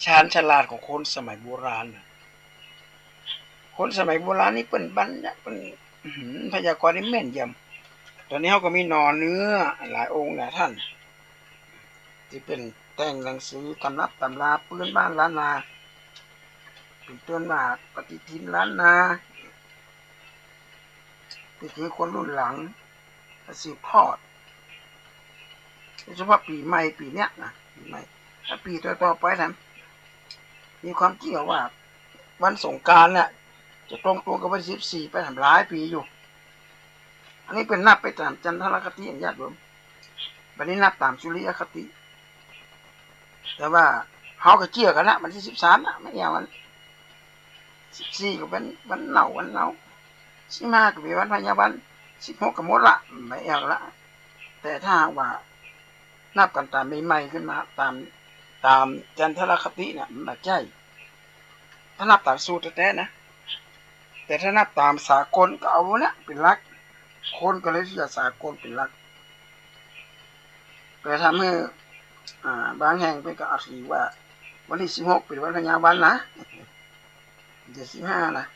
ชาญฉลาดของคนสมัยโบราณคนสมัยโบราณนี่เป็นบัญญัติเป็นพยากรณ์นี่แม่นยำตอนนี้เขาก็มีนอเนื้อหลายองค์หลายท่านที่เป็นแต่งหนังสือตำรับตำราปืนบ้านล้านนาเป็นต้นมาปฏิทินล้านนานี่คือคนรุ่นหลังสืบทอดโดยเฉพาะปีใหม่ปีเนี้ยนะปีใหม่ถ้าปีต่อไปนะมีความเกี่ยวว่าวันสงกรานต์เนี่ยจะตรงกับวัน14ไปทำหลายปีอยู่อันนี้เป็นนับไปตามจันทรคติญาติโยมวันนี้นับตามสุริยคติแต่ว่าเขาก็เกี่ยวกันนะวันที่13นะไม่อย่างวัน14ก็เป็นวันเนา15ก็เป็นวันพญาวัน16ก็หมดละไม่อย่างละแต่ถ้าว่านับกันตามใหม่ๆขึ้นมาตามจันทรคติเนี่ยมันแบบใช่ถ้านับตามสูตรแท้ๆนะแต่ถ้านับตามสากลก็เอาเนี่ยเป็นหลักคนก็เลยเชื่อสากลเป็นหลักแต่ทำให้บางแห่งเป็นก็อาจถือว่าวันที่16เป็นวันพญาวันนะเดือน15นะ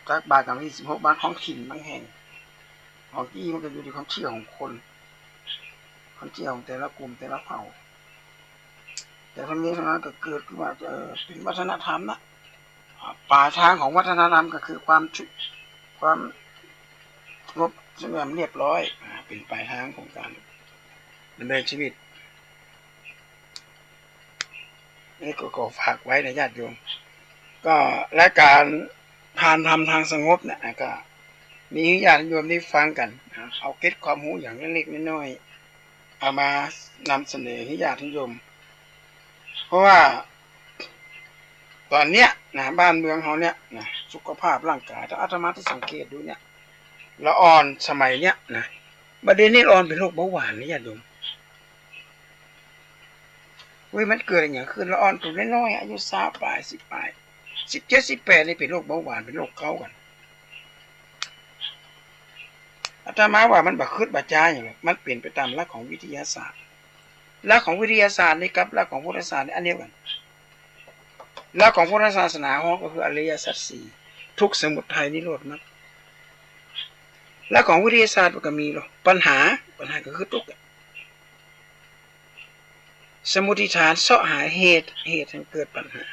จากบาทกับวันที่16บางท้องถิ่นบางแห่งของที่มันก็อยู่ที่ความเชื่อของคนความเชื่อของแต่ละกลุ่มแต่ละเผ่าแต่ทั้งนี้ทั้งนั้นก็เกิดขึ้นมาเป็นวัฒนธรรมนะป่าทางของวัฒนธรรมก็คือความงบเสงี่ยมเรียบร้อยเป็นปลายทางของการดำเนินชีวิตนี่ก็ฝากไว้ในญาติโยมก็และการทานธรรมทางสงบเนี่ยก็มีญาติโยมที่ฟังกันเอาเก็ตความรู้อย่างเล็กๆน้อยๆเอามานำเสนอให้ญาติโยมเพราะว่าตอนเนี้ยนะบ้านเมืองเขาเนี่ยนะสุขภาพร่างกายถ้าอาตมาที่สังเกตดูเนี่ยละอ่อนสมัยเนี้ยนะประเด็นนี้อ่อนเป็นโรคเบาหวานนี่ญาติโยมมันเกิดอย่างขึ้นละอ่อนตัวน้อยๆอายุ20 ปลาย10 ปลาย17 18นี่เป็นโรคเบาหวานเป็นโรคเกาต์กันอาตมาว่ามันบักขึ้นบักจ้าอย่างไรมันเปลี่ยนไปตามหลักของวิทยาศาสตร์หลักของวิทยาศาสตร์นี่กับหลักของพุทธศาสตร์อันเดียวกันหลักของพุทธศาสนาก็คืออริยสัจ4ทุกข์สมุทัยนิโรธมรรคหลักของวิทยาศาสตร์ก็มีหรอกปัญหาก็คือทุกข์สมุทิฏฐานเสาะหาเหตุแห่งเกิดปัญหา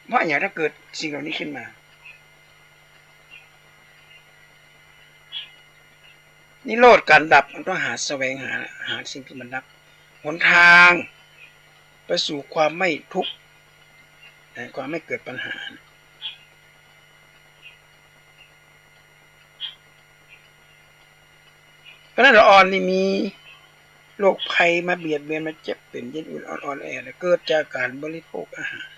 เพราะอย่างถ้าเกิดสิ่งเหล่านี้ขึ้นมานิโรธการดับมันต้องแสวงหาสิ่งที่มันดับหนทางไปสู่ความไม่ทุกข์ความไม่เกิดปัญหาเพราะนั้นละอ่อนนี่มีโรคภัยมาเบียดเบียนมาเจ็บเป็นเย็นอุ่นอ่อนแอเกิดจากการบริโภคอาหาร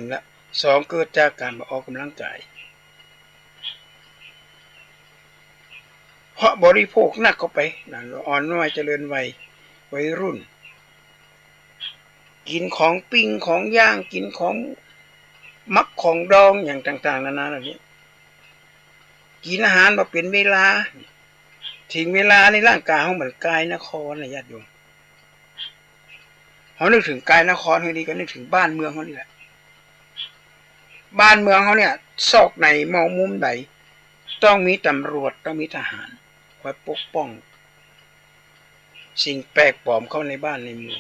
1ละ2เกิดจากการออกกำลังกายเพราะบริโภคหนักเข้าไปละอ่อนน้อยเจริญวัยรุ่นกินของปิ้งของย่างกินของมักของดองอย่างต่างๆนานาเหล่านี้กินอาหารมาเป็นเวลาทิ้งเวลาในร่างกายของเหมือนกายนครนะญาติโยมเขานึกถึงกายนครเขาดีก็นึกถึงบ้านเมืองเขานี่แหละบ้านเมืองเขาเนี่ยซอกไหนมองมุมใดต้องมีตำรวจต้องมีทหารคอยปกป้องสิ่งแปลกปลอมเข้าในบ้านในเมือง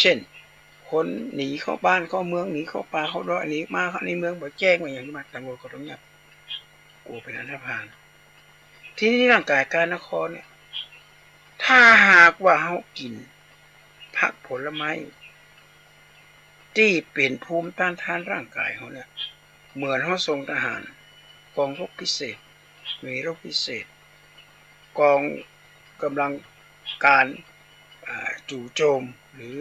เช่นคนหนีเข้าบ้านเข้าเมืองหนีเข้าป่าเข้าดอยหนีมาเข้าในเมืองบ่แจ้งมาอย่างนี้มาตำรวจก็ต้องจับกลัวเป็นอันธพาลที่นี่ร่างกายการนครเนี่ยถ้าหากว่าเขากินผักผลไม้ที่เป็นภูมิต้านทานร่างกายเขาเนี่ยเหมือนเขาทรงทหารกองรบพิเศษหน่วยรบพิเศษกองกำลังการจู่โจมหรือ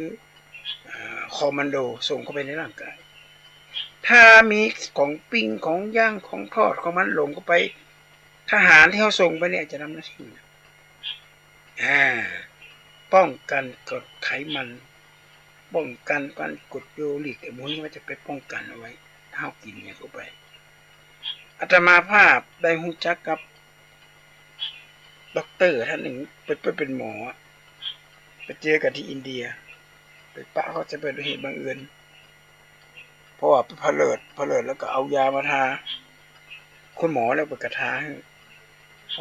คอมมานโดส่งเข้าไปในร่างกายถ้ามีของปิ้งของย่างของทอดของมันลงเข้าไปทหารที่เขาส่งไปเนี่ยจะทำหน้าที่ป้องกันกรดไขมันป้องกันการกรดโยริกไอ้พวกนี้มันจะไปป้องกันเอาไว้ถ้าเขากินเนี่ยเข้าไปอาตมาภาพได้รู้จักกับด็อกเตอร์ท่านหนึ่งเป็นหมอไปเจอกันที่อินเดียไปปะเขาจะเป็นเหตุบังเอิญเพราะว่าไปผลิตแล้วก็เอายามาทาคุณหมอแล้วไปกระทา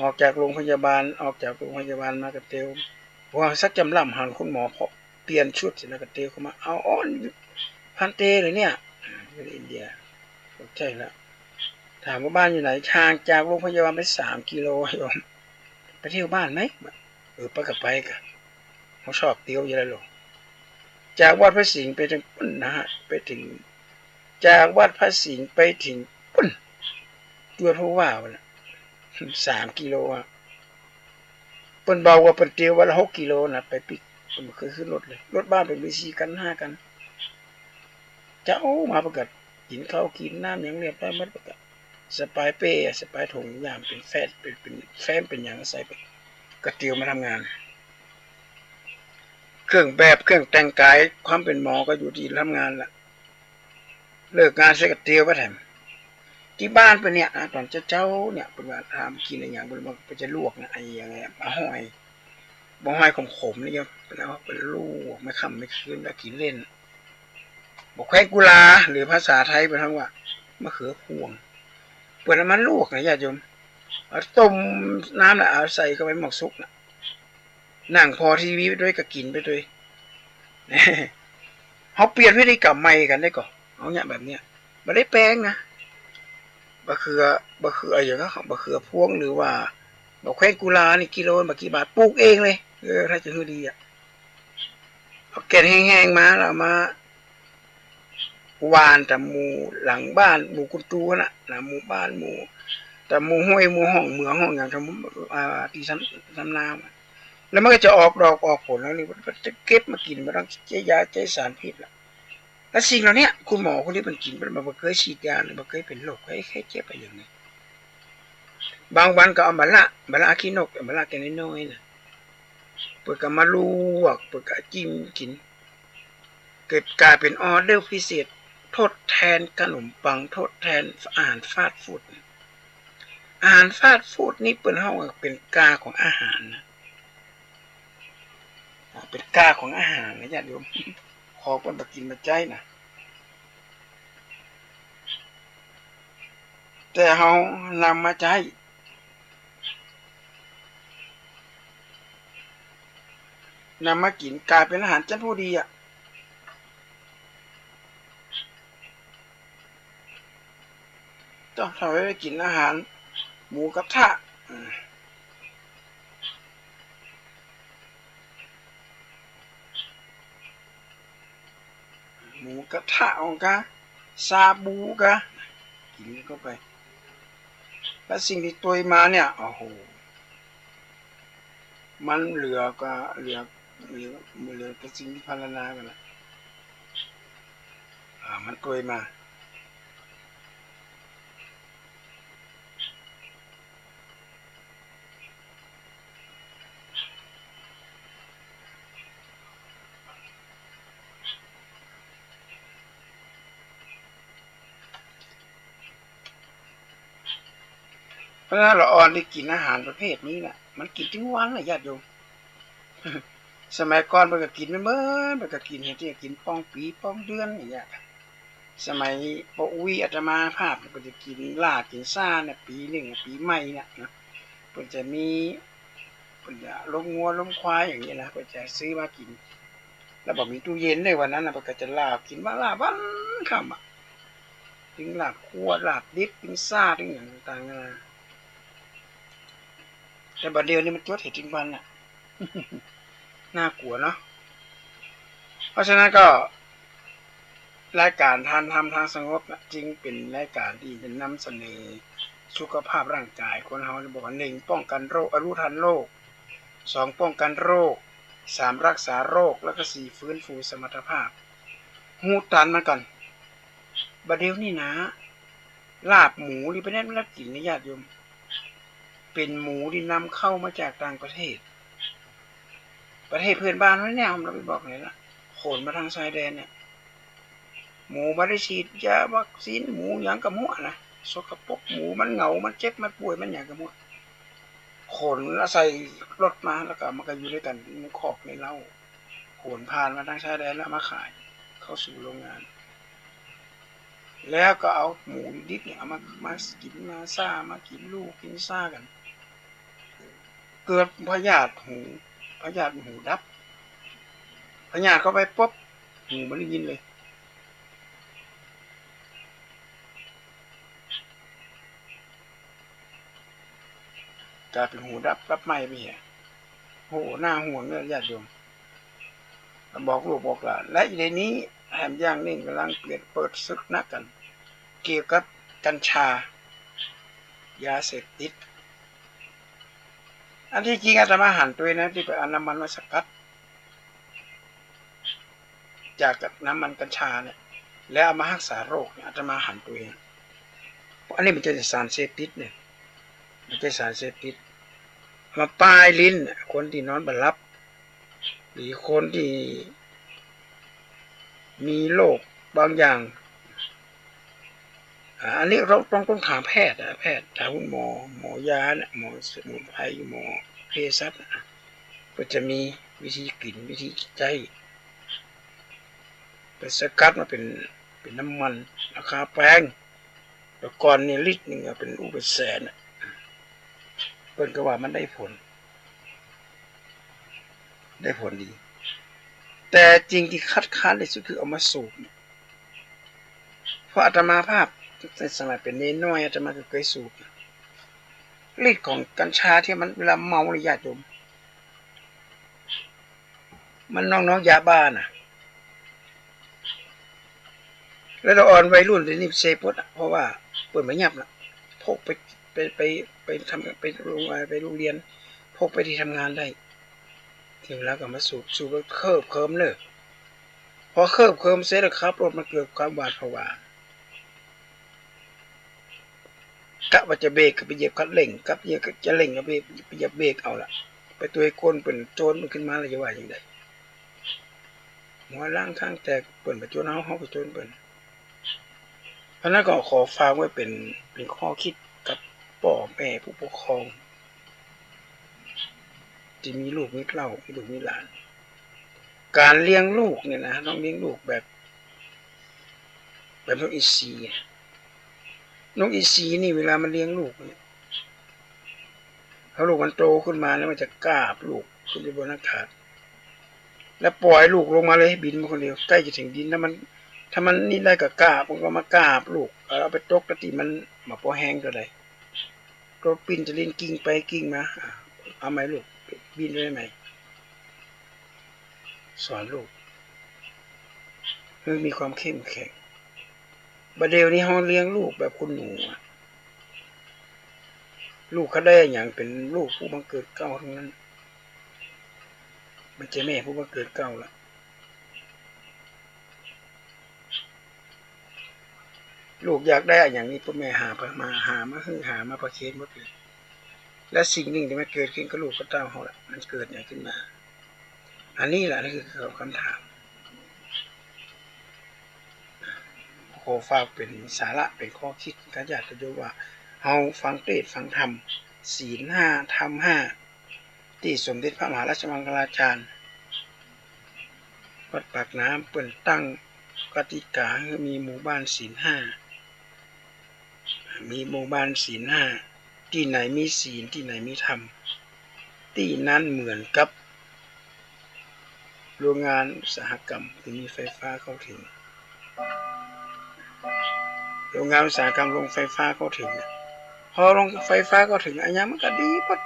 ออกจากโรงพยาบาลมากระเตียวว่าสักจำล่ำหันคุณหมอพอเปลี่ยนชุดเสร็จแล้วกระเตียวเข้ามาเอาอ้อนพันเตเลยเนี่ยเป็นอินเดียตกใจแล้วถามว่าบ้านอยู่ไหนทางจากโรงพยาบาลไป3 กิโลโยมไปเที่ยวบ้านไหมไปกับไปกันเขาชอบเที่ยวอยู่แล้วหรอจากวัดพระสิงห์ไปถึงปุ้นนะฮะไปถึงจากวัดพระสิงห์ไปถึงปุ้นตัวผู้ว่า3 กิโลเปิ้นเบากว่าเปิ้นเตียววันละ6 กิโลนะไปปิกเปิ้นเคยขึ้นรถเลยรถบ้านเป็นมี4 กัน 5 กันเจ้ามาประกาศกินข้าวกินน้ำอย่างเรียบร้อยหมดประกาศสปายเป้สปายถุงยามเป็นแฟนเป็นแฟมเป็นอย่างใส่ไปกระเตียวมาทำงานเครื่องแบบเครื่องแต่งกายความเป็นหมอก็อยู่ที่ทำงานละเลิกงานใส่กระเตียวไปแถมที่บ้านเป็นเนี่ยตอนเจ้าเนี่ยเป็นว่าทำกินอะไรอย่างเป็นจะลวกนะไอ้อย่างเงี้ยบะห้อยขมนี่ครับเป็นลวกไม่ค่ำไม่คืนแล้วกินเล่นบอกแควกุลาหรือภาษาไทยเป็นทั้งว่ามะเขือพวงเปิดน้ำมันลวกนะญาติโยมเอาต้มน้ำน่ะเอาใส่เข้าไปหมกซุปน่ะนั่งพอทีวีไปด้วยก็กินไปด้วยเขาเปลี่ยนพฤติกรรมใหม่กันได้ก่อนเอาเนี่ยแบบเนี้ยไม่ได้แปลงนะบะเขืออย่างนั้นบะเขือพวงหรือว่าบะแควกุลานี่กิโลบะกี่บาทปลูกเองเลยถ้าจะคือดีเอาแกนแห้งๆมาแล้วมาวานแต่หมู่หลังบ้านหมู่กุตูน่ะหมู่บ้านหมู่แต่หมู่ห้วยหมู่ห้องเมืองห้องอย่างที่ซ้ำน้ำแล้วมันก็จะออกดอกออกผลแล้วนี่มันจะเก็บมากินมันต้องใช้ยาใช้สารพิษแล้วสิ่งเหล่านี้คุณหมอคนนี้มันกินมันเคยฉีดยาหรือมันเคยเป็นโรคเคยเจ็บอะไรอย่างนี้บางวันก็เอาบะละขี้นกบะละแกน้อยๆนะเปิดกับมาลวกเปิดกับจิ้มกินเกิดกลายเป็นออเดอร์พิเศษทดแทนขนมปังทดแทนอาหารฟาสต์ฟู้ดนี่เป็นห้องเป็นกาของอาหารนะเป็นกาของอาหารนะญาติโยมขอคนมากินมาใจนะแต่เขานำมาใช้นำมากินกลายเป็นอาหารชั้นผู้ดีต้องทำให้ไปกินอาหารหมูกระทะของกะซาบูกะกินเข้าไปแล้วสิ่งที่ตัวมาเนี่ยโอ้โหมันเหลือแต่สิ่งที่พารณากันละมันตัวมาเพราะฉะนั้นเราอ่อนได้กินอาหารประเภทนี้แหละมันกินทั้งวันเลยญาติโยมสมัยก่อนมันก็กินไม่เมื่อมันก็กินเห็นที่กินป้องปีป้องเดือนอย่างเงี้ยสมัยปะอุ้ยอาตมาภาพมันจะกินลากินซ่าเนี่ยปีหนึ่งปีใหม่เนี่ยนะมันจะมีมันจะล้มงัวล้มควายอย่างเงี้ยนะมันจะซื้อมากิน แล้วบอกมีตู้เย็นในวันนั้นนะก็จะลาบกินว่าลาบวันค่ำอ่ะถึงลาบคั่วลาบดิบถึงซ่าถึงอย่างต่างๆนะแต่บัดเดียวนี้มันจดเห็ดจริงวันอ่ะ น่ากลัวเนาะเพราะฉะนั้นก็รายการทานธรรมทางสงบนะจริงเป็นรายการที่จะนำเสนอสุขภาพร่างกายคนเราบอกว่า1ป้องกันโรครู้ทันโรค2ป้องกันโรค3รักษาโรคแล้วก็4ฟื้นฟูสมรรถภาพหูตันมาก่อนบัดเดี๋ยวนี้นะลาบหมูที่ไปแน่นรับกินในญาติโยมเป็นหมูที่นำเข้ามาจากต่างประเทศเพื่อนบ้านไม่แน่เราไปบอกเลยละขนมาทางชายแดนเนี่ยหมูไม่ได้ฉีดยาวัคซีนหมูอย่างกระมั่วนะสกปรกหมูมันเหงามันเจ็บมันป่วยมันอย่างกระมั่วขนแล้วใส่รถมาแล้วก็มันก็อยู่ด้วยกันในคอกในเล้าขนผ่านมาทางชายแดนแล้วมาขายเข้าสู่โรงงานแล้วก็เอาหมูดิบเนี่ยเอามากินมาซ่ามากินลูกกินซ่ากันเกิดพยาธิหูดับพยาธิเข้าไปปุ๊บหูมันได้ยินเลยกลายเป็นหูดับรับไม่ไปเหี้ยโหหน้าห่วงเนี่ยญาติโยมบอกลูกบอกหลานและในนี้แถมอย่างนึงกำลังเปิดศึกนักกันเกี่ยวกับกัญชายาเสพติดอันที่จริงอาตมาหันตัวนะที่ไปเอาน้ำมันมาสกัดจากน้ำมันกัญชาเนี่ยแล้วเอามารักษาโรคเนี่ยอาตมาหันตัวเองเพราะอันนี้มันจะสารเสพติดเนี่ยมันจะสารเสพติดมาป้ายลิ้นคนที่นอนบ่หลับหรือคนที่มีโรคบางอย่างอันนี้เราต้องถามแพทย์นะแพทย์ถามคุณหมอยาเนี่ยหมอสมุนไพรหมอเภสัชก็จะมีวิธีกลิ่นวิธีใจเป็นสกัดมาเป็นน้ำมันราคาแพงแต่ก่อนนี่ลิตรหนึ่งเป็นเป็นแสนเพิ่นก็ว่ามันได้ผลดีแต่จริงที่คัดค้านที่สุดคือเอามาสูบเพราะอาตมาภาพในสมัยเป็นเนน้อยอาตมาก็เคยสูบฤทธิ์ของกัญชาที่มันเวลาเมาในญาติโยมมันน้องๆยาบ้าน่ะแล้วเราอ่อนวัยรุ่นเดี๋ยวนี้เสพหมดเพราะว่าเปิดไม่ยับละพกไปทำไปโรงเรียนพกไปที่ทำงานได้ถึงแล้วก็มาสูบแล้วเคิมเลยพอเคิมเสร็จแล้วครับรถมันเกิดความหวาดผวากะว่าจะเบรกก็ไปเหยียบคันเร่งกับเหยียบจะเร่งก็ไปเหยียบเบรกเอาละไปตัวไอ้คนเป็นโจรมันขึ้นมาแล้วจะว่าอย่างไรหัวล่างข้างแตกเปิดไปโจรเขาไปโจรเปิดเพราะนั้นก็ขอฝากไว้เป็นข้อคิดกับพ่อแม่ผู้ปกครองที่มีลูกมีเต้ามีลูกมีหลานการเลี้ยงลูกเนี่ยนะต้องเลี้ยงลูกแบบนกอีซีนกอีซีนี่เวลามันเลี้ยงลูกเนี่ยพอลูกมันโตขึ้นมาแล้วมันจะกราบลูกขึ้นไปบนอากาศแล้วปล่อยลูกลงมาเลยบินมาคนเดียวใกล้จะถึงดินถ้ามันนี่ได้กับกราบมันก็มากราบลูกเอาไปตกกะติมันมาพอแห้งก็ได้ก็ปีนจะเล่นกิ้งไปกิ้งมาเอาไหมลูกบินได้ไหมสอนลูกเพื่อมีความเข้มแข็งบัดเดี๋ยวนี้เขาเลี้ยงลูกแบบคุณหนูลูกเขาได้อย่างเป็นลูกผู้บังเกิดเก้าทั้งนั้นมันจะแม่ผู้บังเกิดเก้าละลูกอยากได้อย่างนี้พ่อแม่หามาประเคนหมดเลยและสิ่งหนึ่งที่มันเกิดขึ้นกับลูกกับเต้าเขาละมันเกิดอย่างขึ้นมาอันนี้แหละนี่คือคำถามขอฝากเป็นสาระเป็นข้อคิดกันอยากจะดูว่าเฮาฟังเทศน์ฟังธรรมศีล5ธรรม5ที่สมเด็จพระมหาราชมังคลาจารย์วัดปากน้ำเปิ่นตั้งกติกาให้มีหมู่บ้านศีล5มีหมู่บ้านศีล5ที่ไหนมีศีลที่ไหนมีธรรมที่นั้นเหมือนกับ โรงงานอุตสาหกรรมที่มีไฟฟ้าเข้าถึงโรงงานอุตสาหกรรมลงไฟฟ้าเข้าถึงพอลงไฟฟ้าเข้าถึงอันนี้มันก็ดีปะ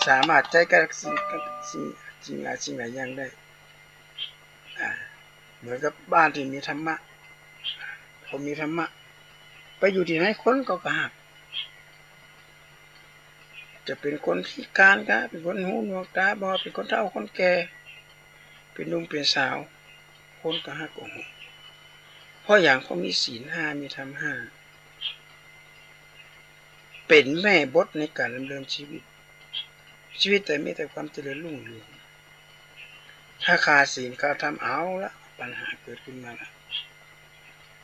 สามารถใจกับสิ่งหลายอย่างได้เหมือนกับบ้านที่มีธรรมะผมมีธรรมะไปอยู่ที่ไหนคนก็กระหักจะเป็นคนพิการก็เป็นคนหูหนวกตาบอดเป็นคนเฒ่าคนแก่เป็นหนุ่มเป็นสาวคนก็หักโอ้โหเพราะอย่างเขามีศีล5มีธรรม5เป็นแม่บทในการดำเนินชีวิตแต่มีแต่ความเจริญรุ่งเรืองถ้าขาดศีลขาดธรรมเอาละปัญหาเกิดขึ้นมาละ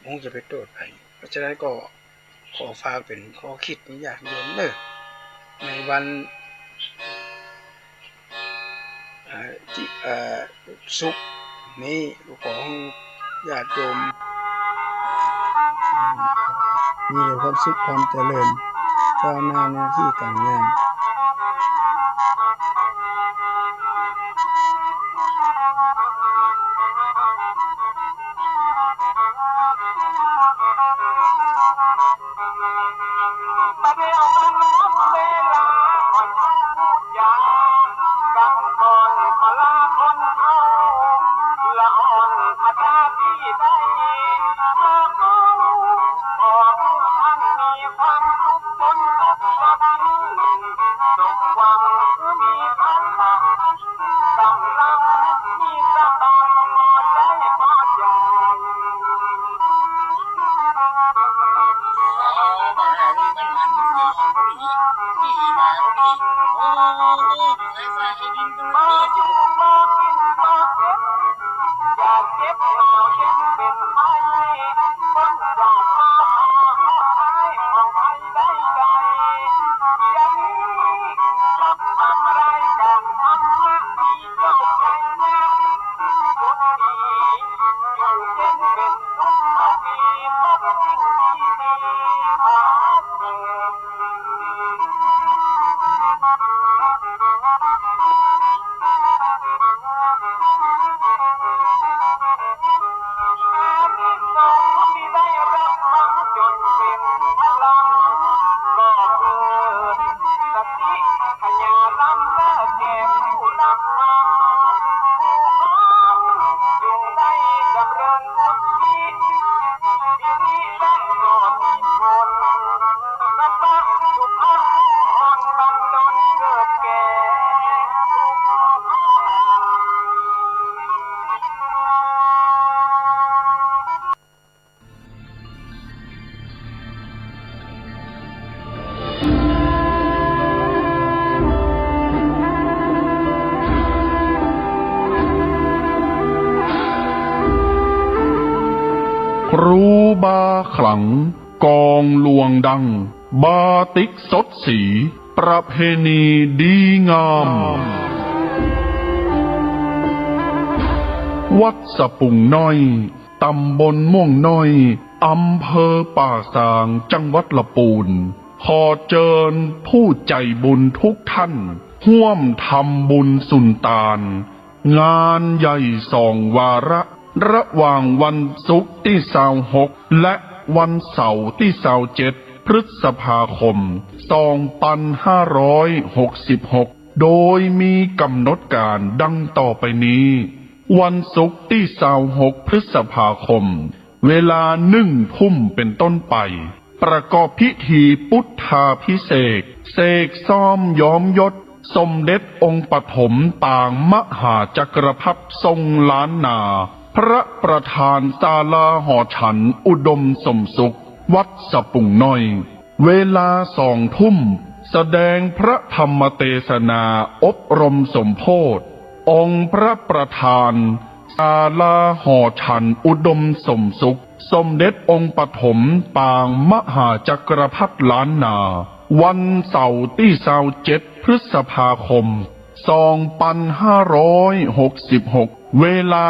คงจะไปโทษใครเพราะฉะนั้นก็ขอฝากเป็นข้อคิดของญาติโยมเด้อในวันศุกร์นี้ของญาติโยมมีความสุขความเจริญก้าวหน้าหน้าที่การงานครูบาขลังกองลวงดังบาติกสดสีประเพณีดีงามวัดสะปุงน้อยตำบลม่วงน้อยอำเภอป่าซางจังหวัดลำพูนขอเชิญผู้ใจบุญทุกท่านร่วมทำบุญสุนตานงานใหญ่2 วาระหว่างวันศุกร์ที่26และวันเสาร์ที่27พฤษภาคม2566โดยมีกำหนดการดังต่อไปนี้วันศุกร์ที่26พฤษภาคมเวลา1 ทุ่มเป็นต้นไปประกอบพิธีพุทธาภิเษกเสกซ่อมย้อมยศสมเด็จองค์ปฐมต่างมหาจักรพรรดิทรงล้านนาพระประธานศาลาหอฉันอุดมสมสุขวัดสะปุงน้อยเวลา2 ทุ่มแสดงพระธรรมเทศนาอบรมสมโภชองค์พระประธานศาลาหอฉันอุดมสมสุขสมเด็จองค์ปฐมปางมหาจักรพรรดิล้านนาวันเสาร์ที่27พฤษภาคม2566เวลา